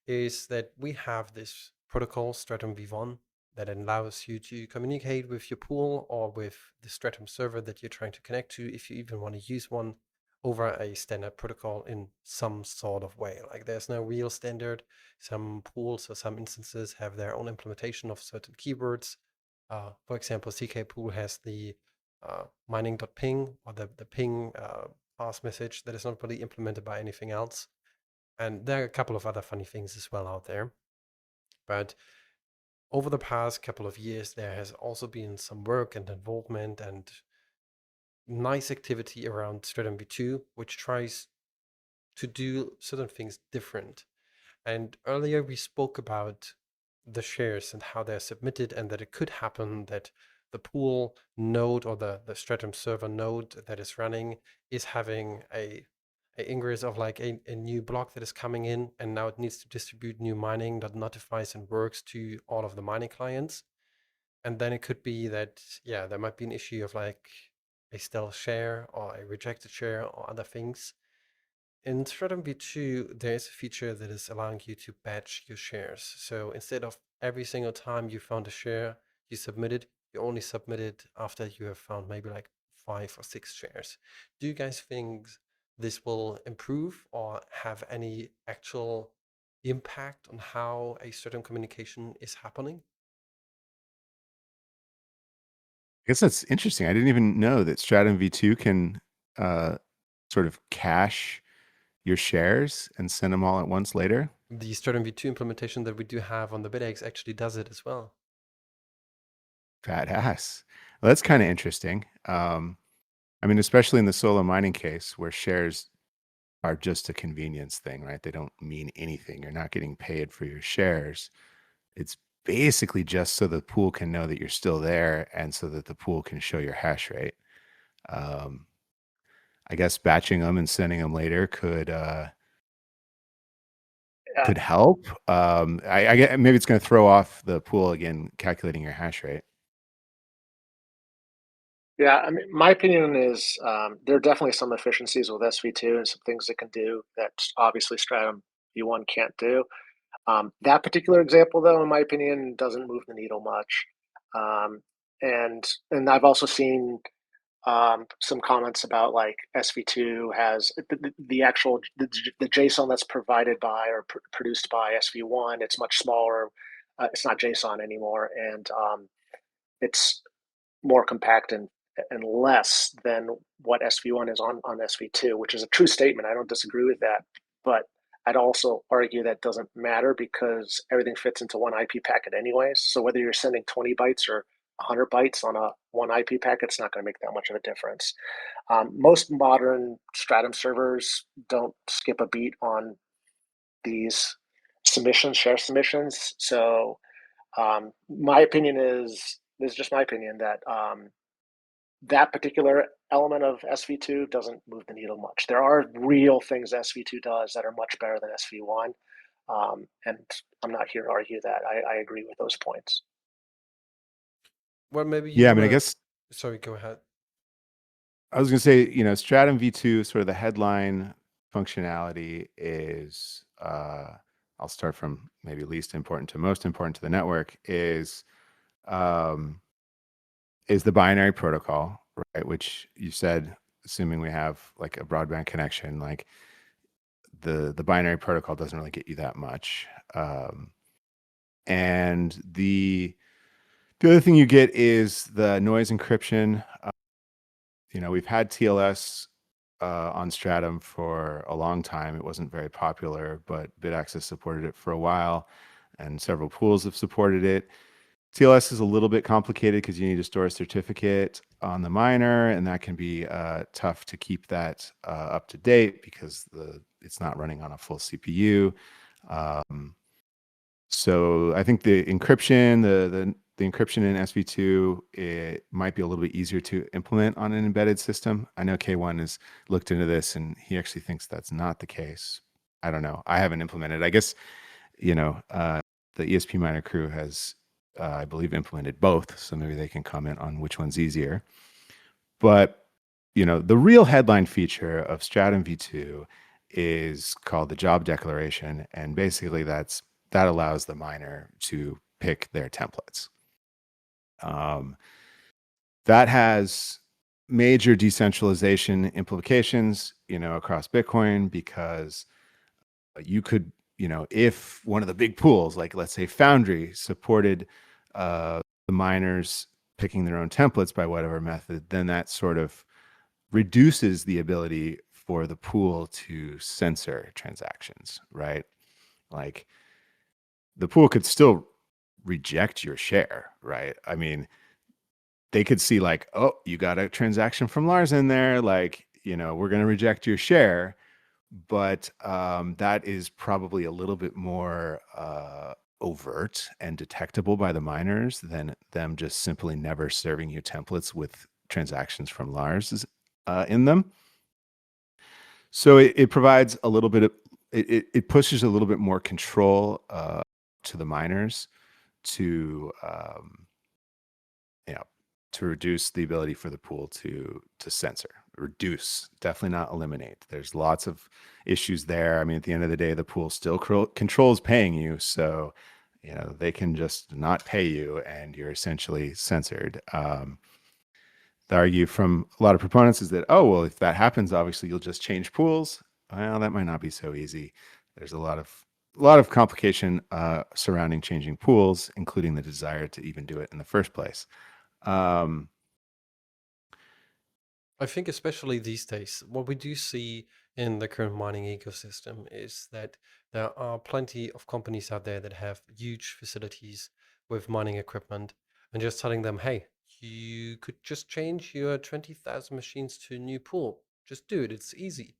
is that we have this protocol, Stratum V1, that allows you to communicate with your pool or with the Stratum server that you're trying to connect to, if you even want to use one, over a standard protocol in some sort of way. Like there's no real standard. Some pools or some instances have their own implementation of certain keywords. For example, CK Pool has the mining.ping or the ping pass message that is not really implemented by anything else. And there are a couple of other funny things as well out there. But over the past couple of years, there has also been some work and involvement and nice activity around Stratum V2, which tries to do certain things different. And earlier we spoke about the shares and how they're submitted, and that it could happen that the pool node or the Stratum server node that is running is having a ingress of like a new block that is coming in, and now it needs to distribute new mining that notifies and works to all of the mining clients. And then it could be that, yeah, there might be an issue of like a stealth share or a rejected share or other things. In Stratum V2, there's a feature that is allowing you to batch your shares. So instead of every single time you found a share you submitted, you only submit it after you have found maybe like 5 or 6 shares. Do you guys think this will improve or have any actual impact on how a certain communication is happening? I guess that's interesting. I didn't even know that Stratum V2 can uh, sort of cache your shares and send them all at once later. The Stratum V2 implementation that we do have on the Bitaxe actually does it as well. Badass. Well, that's kind of interesting. I mean, especially in the solo mining case where shares are just a convenience thing, right? They don't mean anything. You're not getting paid for your shares. It's basically just so the pool can know that you're still there and so that the pool can show your hash rate. Um, I guess batching them and sending them later Uh, could help. I get maybe it's going to throw off the pool again, calculating your hash rate. yeah, I mean, my opinion is there are definitely some efficiencies with SV2 and some things it can do that obviously Stratum V1 can't do. That particular example, though, in my opinion, doesn't move the needle much. Um, and I've also seen some comments about like SV2 has the actual the JSON that's provided by or produced by SV1. It's much smaller. It's not JSON anymore, and it's more compact and less than what SV1 is on SV2, which is a true statement. I don't disagree with that, but I'd also argue that doesn't matter because everything fits into one IP packet anyways. So whether you're sending 20 bytes or 100 bytes on a one IP packet, it's not going to make that much of a difference. Most modern Stratum servers don't skip a beat on these submissions, share submissions. So my opinion is this is just my opinion that that particular element of SV2 doesn't move the needle much. There are real things SV2 does that are much better than SV1. And I'm not here to argue that. I agree with those points. Well, maybe you Yeah, I want mean, I to. guess Sorry, go ahead. I was going to say, Stratum V2, sort of the headline functionality is, I'll start from maybe least important to most important to the network, um, is the binary protocol, right? Which you said, assuming we have like a broadband connection, like the binary protocol doesn't really get you that much. And the other thing you get is the noise encryption. We've had TLS on Stratum for a long time. It wasn't very popular, but Bitaxe supported it for a while, and several pools have supported it. TLS is a little bit complicated because you need to store a certificate on the miner, and that can be tough to keep that up to date because it's not running on a full CPU. So I think the encryption, the encryption in SV2, it might be a little bit easier to implement on an embedded system. I know K1 has looked into this and he actually thinks that's not the case. I don't know. I haven't implemented. I guess, the ESP miner crew has, I believe, implemented both. So maybe they can comment on which one's easier. But, the real headline feature of Stratum V2 is called the job declaration. And basically that allows the miner to pick their templates. That has major decentralization implications, across Bitcoin because you could, if one of the big pools, like let's say Foundry, supported the miners picking their own templates by whatever method, then that sort of reduces the ability for the pool to censor transactions, right? Like the pool could still reject your share, right? I mean, they could see like, oh, you got a transaction from Lars in there, like, we're going to reject your share. But that is probably a little bit more overt and detectable by the miners than them just simply never serving you templates with transactions from Lars in them. So it provides a little bit of, it pushes a little bit more control to the miners to you know to reduce the ability for the pool to censor. Reduce, definitely not eliminate. There's lots of issues there. I mean, at the end of the day, the pool still controls paying you, so they can just not pay you and you're essentially censored. The argue from a lot of proponents is that, oh well, if that happens, obviously you'll just change pools. Well, that might not be so easy. There's a lot of a lot of complication surrounding changing pools, including the desire to even do it in the first place. Um, I think especially these days, what we do see in the current mining ecosystem is that there are plenty of companies out there that have huge facilities with mining equipment and just telling them, hey, you could just change your 20,000 machines to a new pool. Just do it. It's easy.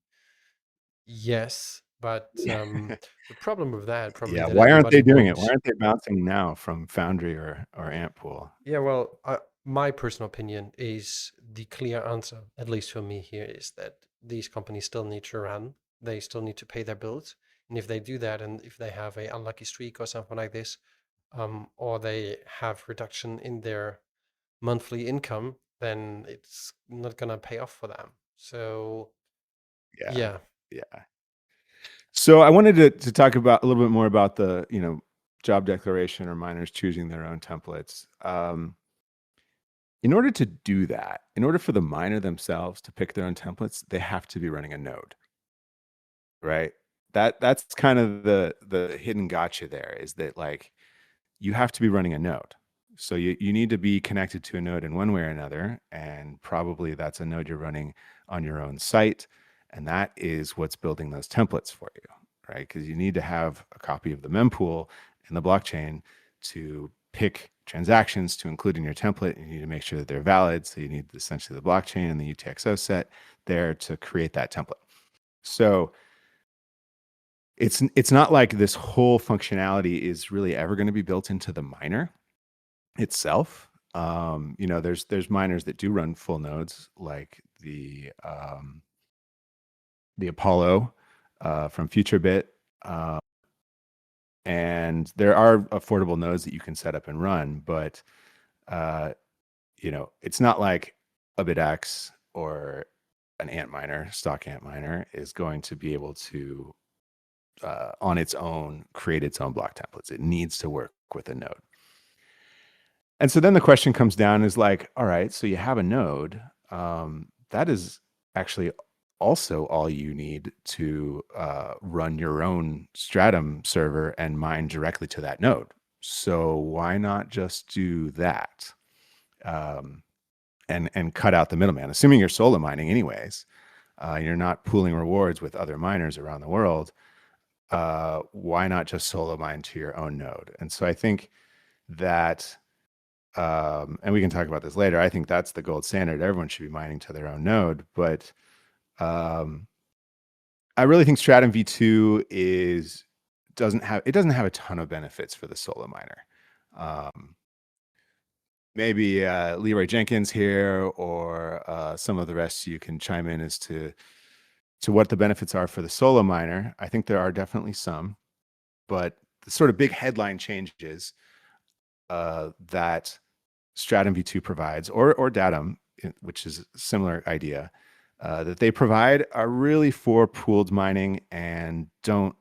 Yes, but the problem with that, probably yeah, that why aren't everybody they doing it? Why won't. aren't they bouncing now from Foundry or Antpool? Yeah, well, my personal opinion is the clear answer, at least for me here, is that these companies still need to run. They still need to pay their bills. And if they do that, and if they have a unlucky streak or something like this, or they have reduction in their monthly income, then it's not gonna pay off for them. So Yeah, yeah, yeah. So I wanted to talk about a little bit more about the, job declaration or miners choosing their own templates. In order to do that, in order for the miner themselves to pick their own templates, they have to be running a node, right? That's kind of the hidden gotcha there, is that like you have to be running a node. So you need to be connected to a node in one way or another, and probably that's a node you're running on your own site, and that is what's building those templates for you, right? Because you need to have a copy of the mempool in the blockchain to pick transactions to include in your template. You need to make sure that they're valid. So you need essentially the blockchain and the UTXO set there to create that template. So it's not like this whole functionality is really ever going to be built into the miner itself. There's miners that do run full nodes, like the Apollo from FutureBit, and there are affordable nodes that you can set up and run. But it's not like a Bitaxe or an ant miner, stock ant miner, is going to be able to on its own create its own block templates. It needs to work with a node. And so then the question comes down is like, all right, so you have a node. That is actually also all you need to run your own Stratum server and mine directly to that node. So why not just do that and cut out the middleman? Assuming you're solo mining anyways, you're not pooling rewards with other miners around the world. Why not just solo mine to your own node? And so I think that and we can talk about this later. I think that's the gold standard. Everyone should be mining to their own node, but I really think Stratum v2 doesn't have a ton of benefits for the solo miner. Maybe Leroy Jenkins here or some of the rest, you can chime in as to what the benefits are for the solo miner. I think there are definitely some, but the sort of big headline changes that Stratum v2 provides, or Datum, which is a similar idea, that they provide are really for pooled mining and don't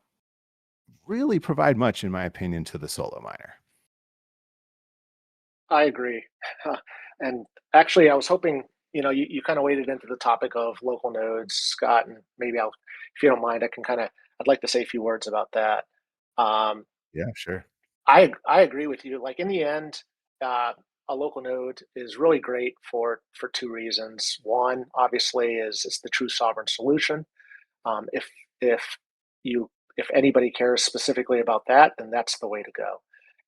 really provide much, in my opinion, to the solo miner. I agree. And actually, I was hoping, you kind of waded into the topic of local nodes, Scott, and maybe if you don't mind, I'd like to say a few words about that. Um, Yeah, sure. I agree with you. Like in the end, uh, a local node is really great for two reasons. One, obviously, is it's the true sovereign solution. If if you if anybody cares specifically about that, then that's the way to go.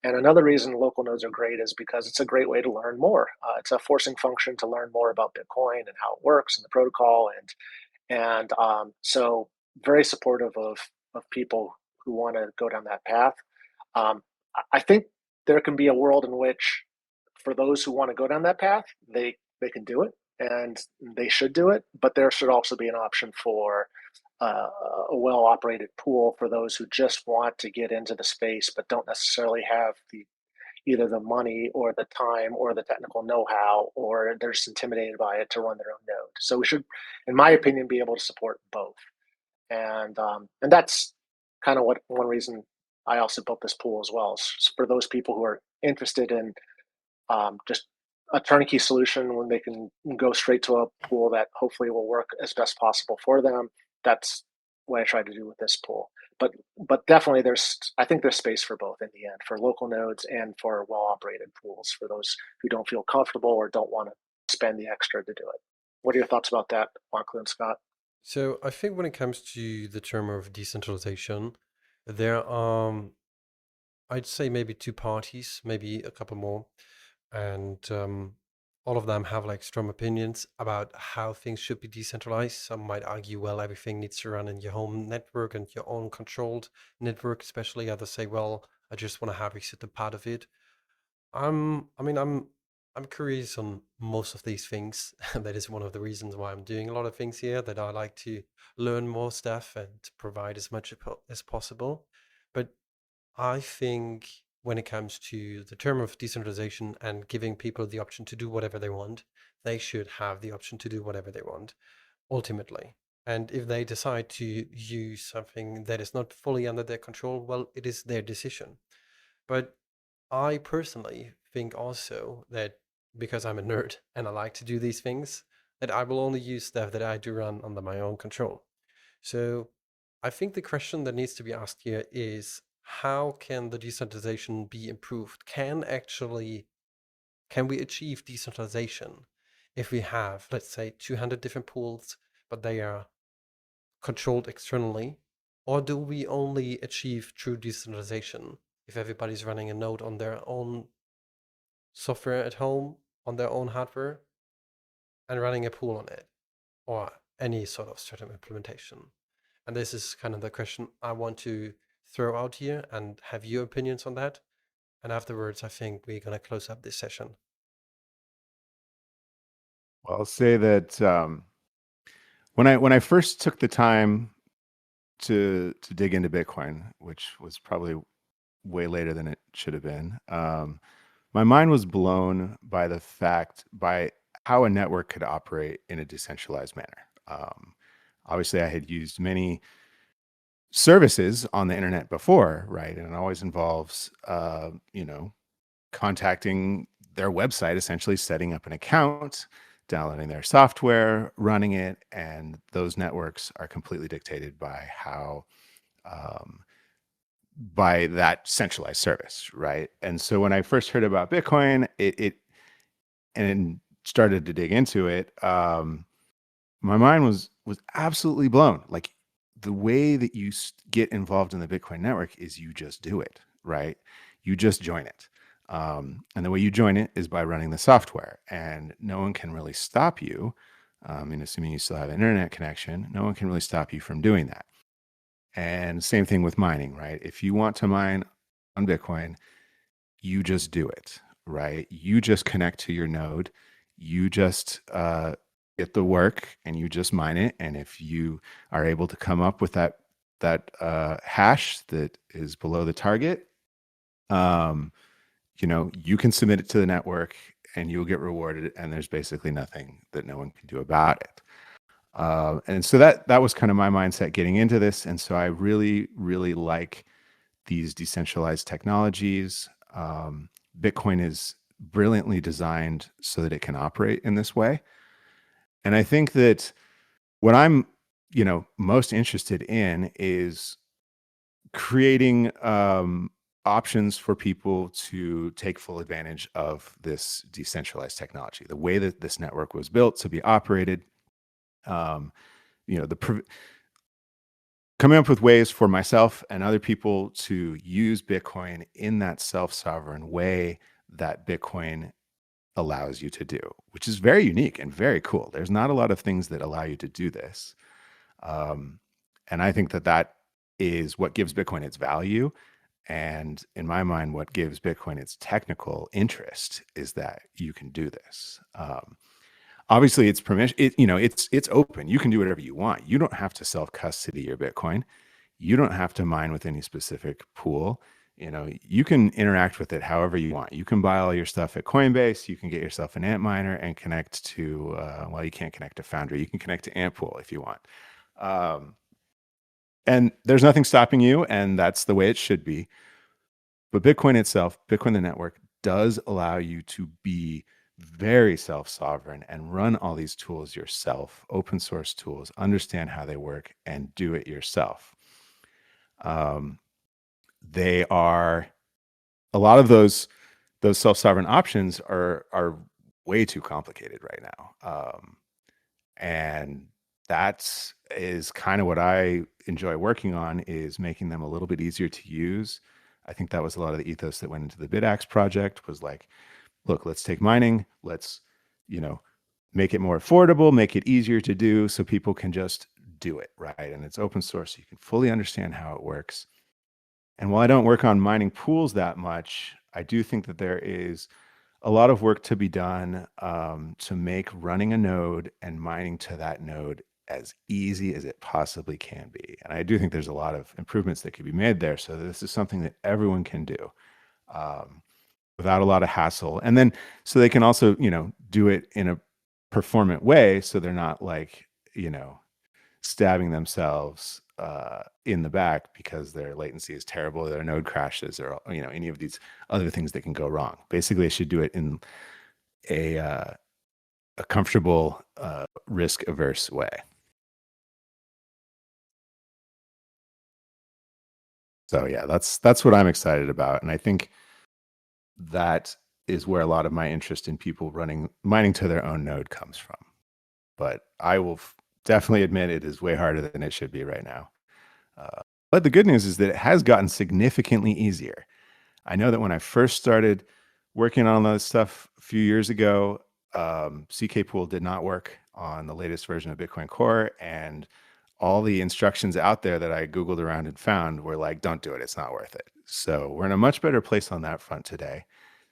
And another reason local nodes are great is because it's a great way to learn more. It's a forcing function to learn more about Bitcoin and how it works and the protocol, and so very supportive of people who want to go down that path. I think there can be a world in which, for those who want to go down that path, they can do it and they should do it. But there should also be an option for a well operated pool for those who just want to get into the space but don't necessarily have the either the money or the time or the technical know-how, or they're just intimidated by it to run their own node. So we should, in my opinion, be able to support both. And that's kind of what one reason I also built this pool as well, is for those people who are interested in just a turnkey solution when they can go straight to a pool that hopefully will work as best possible for them. That's what I tried to do with this pool. But definitely I think there's space for both in the end, for local nodes and for well operated pools for those who don't feel comfortable or don't want to spend the extra to do it. What are your thoughts about that, Markley and Scott? So I think when it comes to the term of decentralization, there are, I'd say maybe two parties, maybe a couple more, and all of them have like strong opinions about how things should be decentralized. Some might argue, well, everything needs to run in your home network and your own controlled network, especially. Others say, well, I just want to have a certain part of it. I mean, I'm curious on most of these things. That is one of the reasons why I'm doing a lot of things here, that I like to learn more stuff and provide as much as possible. But I think when it comes to the term of decentralization and giving people the option to do whatever they want, they should have the option to do whatever they want, ultimately. And if they decide to use something that is not fully under their control, well, it is their decision. But I personally think also that because I'm a nerd and I like to do these things, that I will only use stuff that I do run under my own control. So I think the question that needs to be asked here is, how can the decentralization be improved? Can we achieve decentralization if we have, let's say, 200 different pools, but they are controlled externally? Or do we only achieve true decentralization if everybody's running a node on their own software at home, on their own hardware, and running a pool on it, or any sort of Stratum implementation? And this is kind of the question I want to throw out here and have your opinions on that. And afterwards, I think we're going to close up this session. Well, I'll say that when I first took the time to dig into Bitcoin, which was probably way later than it should have been, my mind was blown by by how a network could operate in a decentralized manner. Obviously, I had used many services on the internet before, right? And it always involves, contacting their website, essentially setting up an account, downloading their software, running it, and those networks are completely dictated by um, by that centralized service, right? And so when I first heard about Bitcoin, it and started to dig into it, my mind was absolutely blown. Like, the way that you get involved in the Bitcoin network is you just do it, right? You just join it. And the way you join it is by running the software, and no one can really stop you. And assuming you still have an internet connection, no one can really stop you from doing that. And same thing with mining, right? If you want to mine on Bitcoin, you just do it, right? You just connect to your node. You just get the work and you just mine it. And if you are able to come up with that hash that is below the target, you can submit it to the network and you'll get rewarded. And there's basically nothing that no one can do about it. And so that was kind of my mindset getting into this. And so I really, really like these decentralized technologies. Bitcoin is brilliantly designed so that it can operate in this way. And I think that what I'm, most interested in is creating options for people to take full advantage of this decentralized technology. The way that this network was built to be operated, coming up with ways for myself and other people to use Bitcoin in that self-sovereign way that Bitcoin allows you to do, which is very unique and very cool. There's not a lot of things that allow you to do this. And I think that is what gives Bitcoin its value. And in my mind, what gives Bitcoin its technical interest is that you can do this. Obviously, it's permission. It's open. You can do whatever you want. You don't have to self-custody your Bitcoin. You don't have to mine with any specific pool. You can interact with it however you want. You can buy all your stuff at Coinbase. You can get yourself an Antminer and connect to, you can't connect to Foundry. You can connect to Antpool if you want. And there's nothing stopping you, and that's the way it should be. But Bitcoin itself, Bitcoin the network, does allow you to be very self-sovereign and run all these tools yourself, open source tools, understand how they work, and do it yourself. Um, they are a lot of those self-sovereign options are way too complicated right now. And that is kind of what I enjoy working on, is making them a little bit easier to use. I think that was a lot of the ethos that went into the Bitaxe project, was like, look, let's take mining, let's, you know, make it more affordable, make it easier to do so people can just do it, right? And it's open source, so you can fully understand how it works. And while I don't work on mining pools that much, I do think that there is a lot of work to be done to make running a node and mining to that node as easy as it possibly can be. And I do think there's a lot of improvements that could be made there. So this is something that everyone can do um, without a lot of hassle. And then so they can also, do it in a performant way. So they're not like, stabbing themselves in the back because their latency is terrible, their node crashes, or any of these other things that can go wrong. Basically, they should do it in a comfortable, risk-averse way. So yeah, that's what I'm excited about, and I think that is where a lot of my interest in people mining to their own node comes from. But I will definitely admit it is way harder than it should be right now. But the good news is that it has gotten significantly easier. I know that when I first started working on this stuff a few years ago, CK Pool did not work on the latest version of Bitcoin Core, and all the instructions out there that I Googled around and found were like, don't do it, it's not worth it. So we're in a much better place on that front today.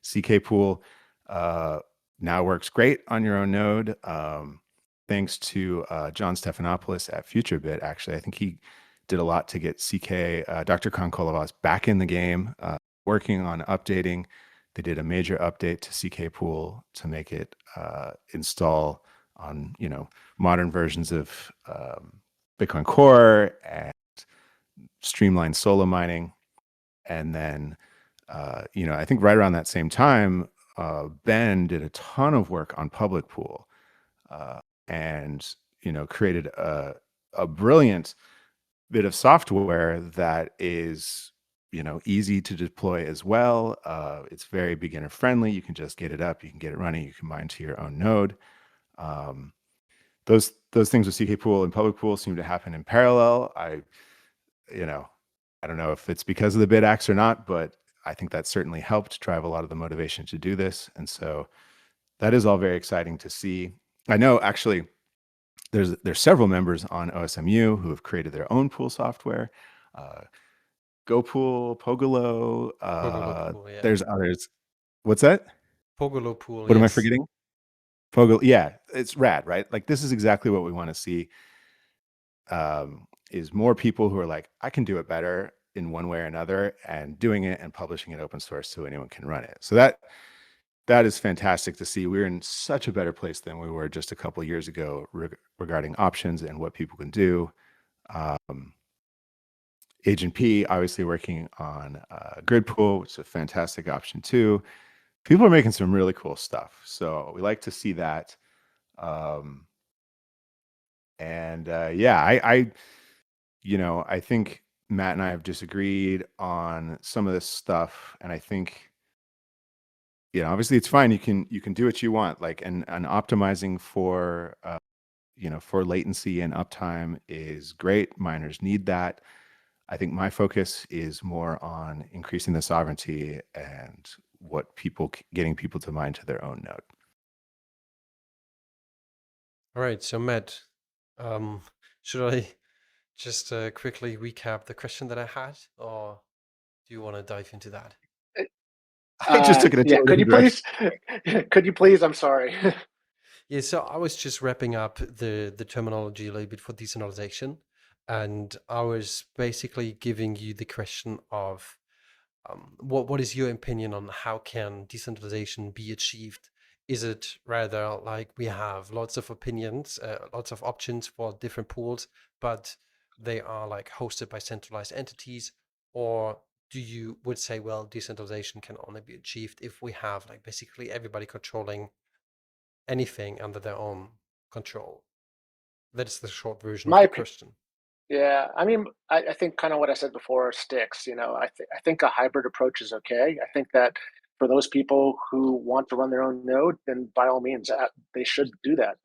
CK Pool now works great on your own node. Thanks to John Stephanopoulos at FutureBit. Actually, I think he did a lot to get CK, Dr. Konkolovas, back in the game, working on updating. They did a major update to CK Pool to make it install on modern versions of Bitcoin Core and streamlined solo mining. And then I think right around that same time, Ben did a ton of work on public pool and created a brilliant bit of software that is easy to deploy as well. It's very beginner friendly. You can just get it up, you can get it running, you can mine to your own node. Those things with CK Pool and public pool seem to happen in parallel. I don't know if it's because of the Bitaxe or not, but I think that certainly helped drive a lot of the motivation to do this. And so that is all very exciting to see. I know actually there's several members on OSMU who have created their own pool software. GoPool, Pogolo, Pogolo pool, yeah. there's others. What's that? Pogolo pool, What am I yes. forgetting? Pogolo, yeah, it's rad, right? Like this is exactly what we want to see. Is more people who are like, I can do it better in one way or another, and doing it and publishing it open source so anyone can run it. So that is fantastic to see. We're in such a better place than we were just a couple of years ago regarding options and what people can do. Agent P obviously working on grid pool, which is a fantastic option too. People are making some really cool stuff, so we like to see that. I think Matt and I have disagreed on some of this stuff, and I think obviously it's fine. You can do what you want, like and optimizing for for latency and uptime is great. Miners need that. I think my focus is more on increasing the sovereignty and getting people to mine to their own node. All right, so Matt, should I just quickly recap the question that I had, or do you want to dive into that? I just took it a Yeah, totally could you different please? Could you please? I'm sorry. Yeah, so I was just wrapping up the terminology a little bit for decentralization, and I was basically giving you the question of what is your opinion on how can decentralization be achieved? Is it rather like we have lots of opinions, lots of options for different pools, but they are like hosted by centralized entities, or do you would say, well, decentralization can only be achieved if we have like basically everybody controlling anything under their own control? That is the short version of My the opinion. question. Yeah, I mean, I think kind of what I said before sticks. I think a hybrid approach is okay. I think that for those people who want to run their own node, then by all means, they should do that.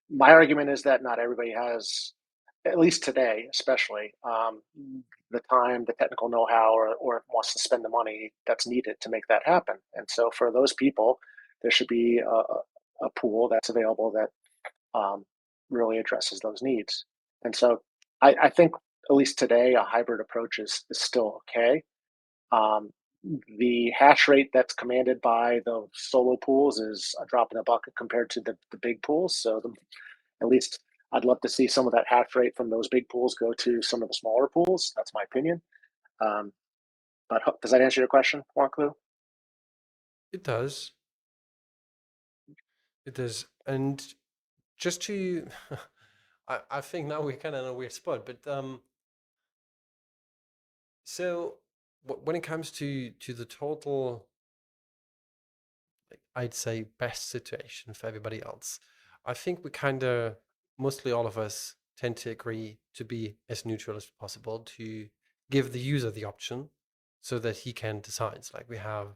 My argument is that not everybody has, at least today, especially, the time, the technical know-how, or wants to spend the money that's needed to make that happen. And so, for those people, there should be a pool that's available that um, really addresses those needs. And so I think at least today a hybrid approach is still okay. Um, the hash rate that's commanded by the solo pools is a drop in the bucket compared to the big pools. So at least I'd love to see some of that hash rate from those big pools go to some of the smaller pools. That's my opinion. Um, but does that answer your question, Juan Clue? It does. It does. And just to, I think now we're kind of in a weird spot, but so when it comes to the total, like, I'd say best situation for everybody else, I think we kind of, mostly all of us tend to agree to be as neutral as possible, to give the user the option so that he can decide. Like, we have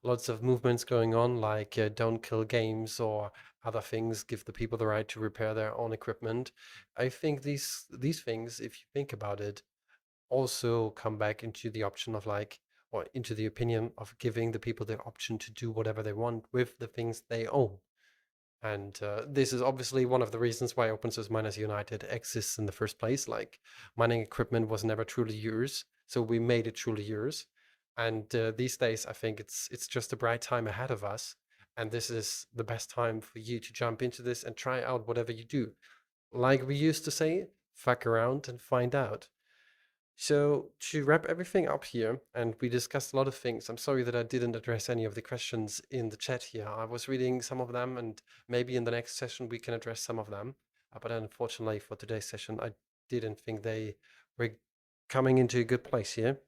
lots of movements going on, like don't kill games or other things, give the people the right to repair their own equipment. I think these things, if you think about it, also come back into the option of, like, or into the opinion of giving the people the option to do whatever they want with the things they own. And this is obviously one of the reasons why Open Source Miners United exists in the first place. Like, mining equipment was never truly yours, so we made it truly yours. And these days, I think it's just a bright time ahead of us. And this is the best time for you to jump into this and try out whatever you do. Like we used to say, fuck around and find out. So to wrap everything up here, and we discussed a lot of things. I'm sorry that I didn't address any of the questions in the chat here. I was reading some of them, and maybe in the next session we can address some of them. But unfortunately for today's session, I didn't think they were coming into a good place here.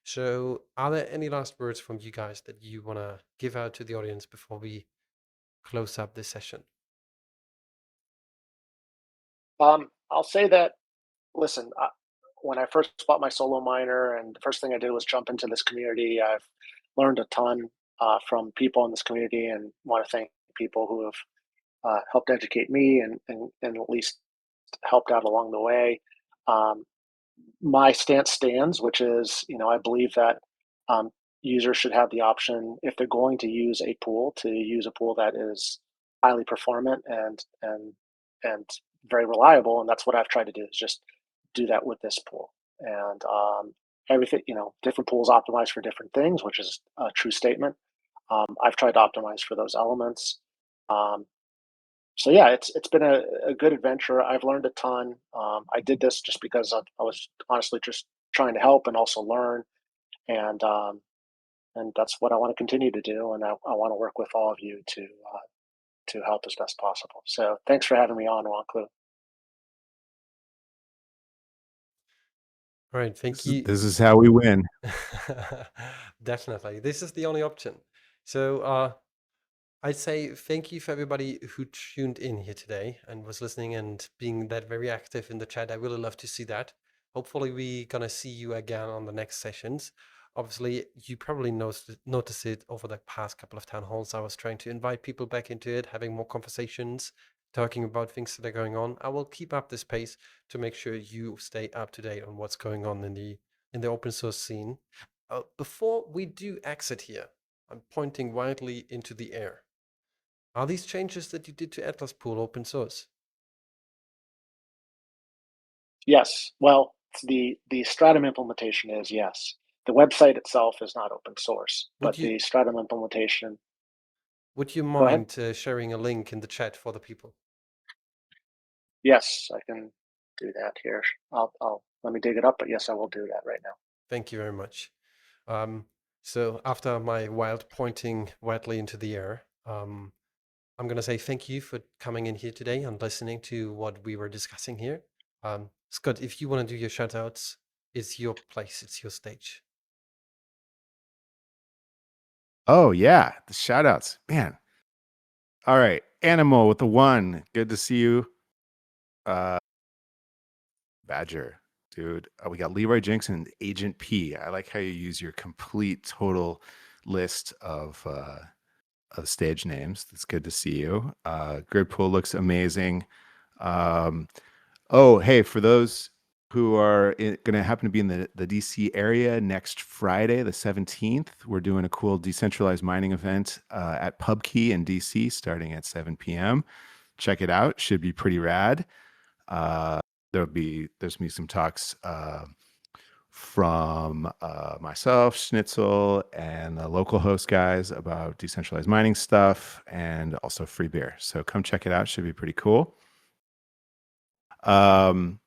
So are there any last words from you guys that you want to give out to the audience before we close up this session? I'll say that, listen, when I first bought my solo miner, and the first thing I did was jump into this community, I've learned a ton from people in this community, and want to thank people who have helped educate me and at least helped out along the way. Um, my stance stands, which is, I believe that um, users should have the option, if they're going to use a pool, to use a pool that is highly performant and very reliable. And that's what I've tried to do, is just do that with this pool. And everything, different pools optimize for different things, which is a true statement. I've tried to optimize for those elements. Um, so yeah, it's been a good adventure. I've learned a ton. I did this just because I was honestly just trying to help and also learn, and and that's what I want to continue to do. And I want to work with all of you to help as best possible. So thanks for having me on, Juan Clue. All right, thank you. This is how we win. Definitely. This is the only option. So I'd say thank you for everybody who tuned in here today and was listening and being that very active in the chat. I really love to see that. Hopefully we're gonna see you again on the next sessions. Obviously, you probably noticed it over the past couple of town halls. I was trying to invite people back into it, having more conversations, talking about things that are going on. I will keep up this pace to make sure you stay up to date on what's going on in the open source scene. Before we do exit here, I'm pointing wildly into the air. Are these changes that you did to Atlaspool open source? Yes. Well, the Stratum implementation is, yes. The website itself is not open source, Would but you the Stratum implementation. would you Go ahead. mind sharing a link in the chat for the people? Yes, I can do that here. I'll let me dig it up, but yes, I will do that right now. Thank you very much. So after my wild pointing wildly into the air, I'm going to say thank you for coming in here today and listening to what we were discussing here. Scott, if you want to do your shout outs, it's your place, it's your stage. Oh yeah, the shout outs, man. All right. Animal with the 1. Good to see you. Badger, dude. We got Leroy Jenks and Agent P. I like how you use your complete total list of stage names. It's good to see you. Grid pool looks amazing. Oh, hey, for those who are going to happen to be in the DC area next Friday, the 17th, we're doing a cool decentralized mining event at PubKey in DC starting at 7 p.m. Check it out. Should be pretty rad. There's me some talks from myself, Schnitzel, and the local host guys about decentralized mining stuff, and also free beer. So come check it out. Should be pretty cool. Tom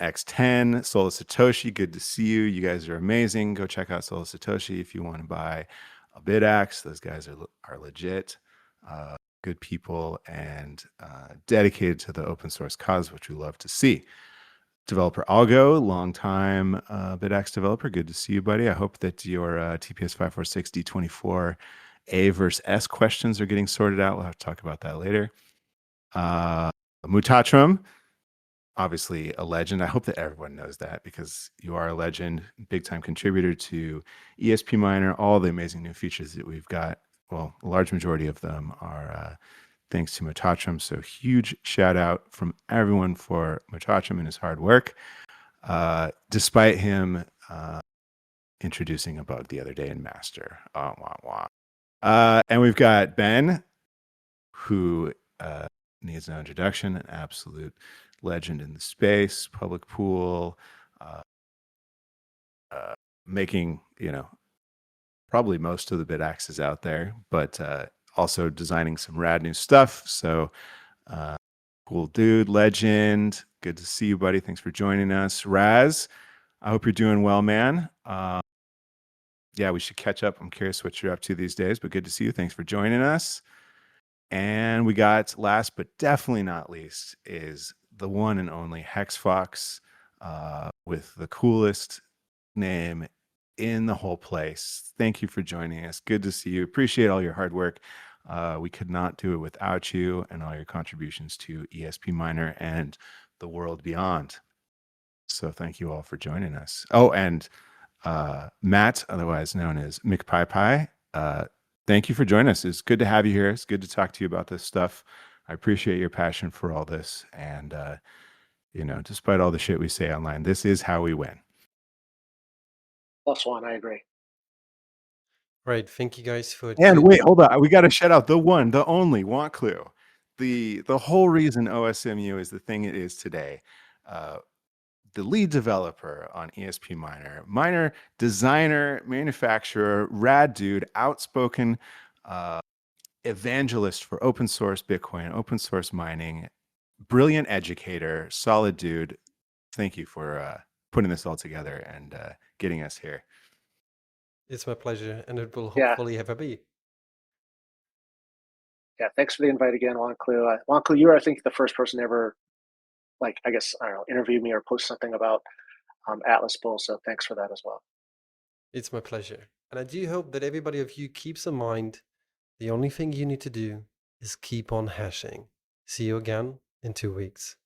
X10, Solar Satoshi, good to see you. You guys are amazing. Go check out Solar Satoshi if you want to buy a Bitaxe. Those guys are legit, good people, and dedicated to the open source cause, which we love to see. Developer Algo, longtime Bitaxe developer. Good to see you, buddy. I hope that your TPS 546 D24 A versus S questions are getting sorted out. We'll have to talk about that later. Mutatrum, obviously a legend. I hope that everyone knows that because you are a legend, big time contributor to ESP Miner, all the amazing new features that we've got. Well, a large majority of them are thanks to Mutatrum. So huge shout out from everyone for Mutatrum and his hard work. Despite him introducing a bug the other day in Master. Oh, wah, wah. And we've got Ben, who needs no introduction, an absolute legend in the space, public pool, making, probably most of the Bitaxes out there, but also designing some rad new stuff. So cool dude, legend. Good to see you, buddy. Thanks for joining us. Raz, I hope you're doing well, man. Yeah, we should catch up. I'm curious what you're up to these days, but good to see you. Thanks for joining us. And we got, last but definitely not least, is the one and only HexFox with the coolest name in the whole place. Thank you for joining us. Good to see you. Appreciate all your hard work. We could not do it without you and all your contributions to ESP Miner and the world beyond. So thank you all for joining us. Oh, and Matt, otherwise known as Mick Pie Pie, thank you for joining us. It's good to have you here. It's good to talk to you about this stuff. I appreciate your passion for all this. And, despite all the shit we say online, this is how we win. +1, I agree. Right. Thank you guys for And wait, hold on. We got to shout out the one, the only Want Clue. The whole reason OSMU is the thing it is today. The lead developer on ESP Miner designer, manufacturer, rad dude, outspoken evangelist for open source Bitcoin, open source mining, brilliant educator, solid dude. Thank you for putting this all together and getting us here. It's my pleasure, and it will Yeah. hopefully ever be. Yeah, thanks for the invite again, Wanklu. Wanklu, you were, I think, the first person ever, interviewed me or post something about Atlaspool, so thanks for that as well. It's my pleasure. And I do hope that everybody of you keeps in mind the only thing you need to do is keep on hashing. See you again in 2 weeks.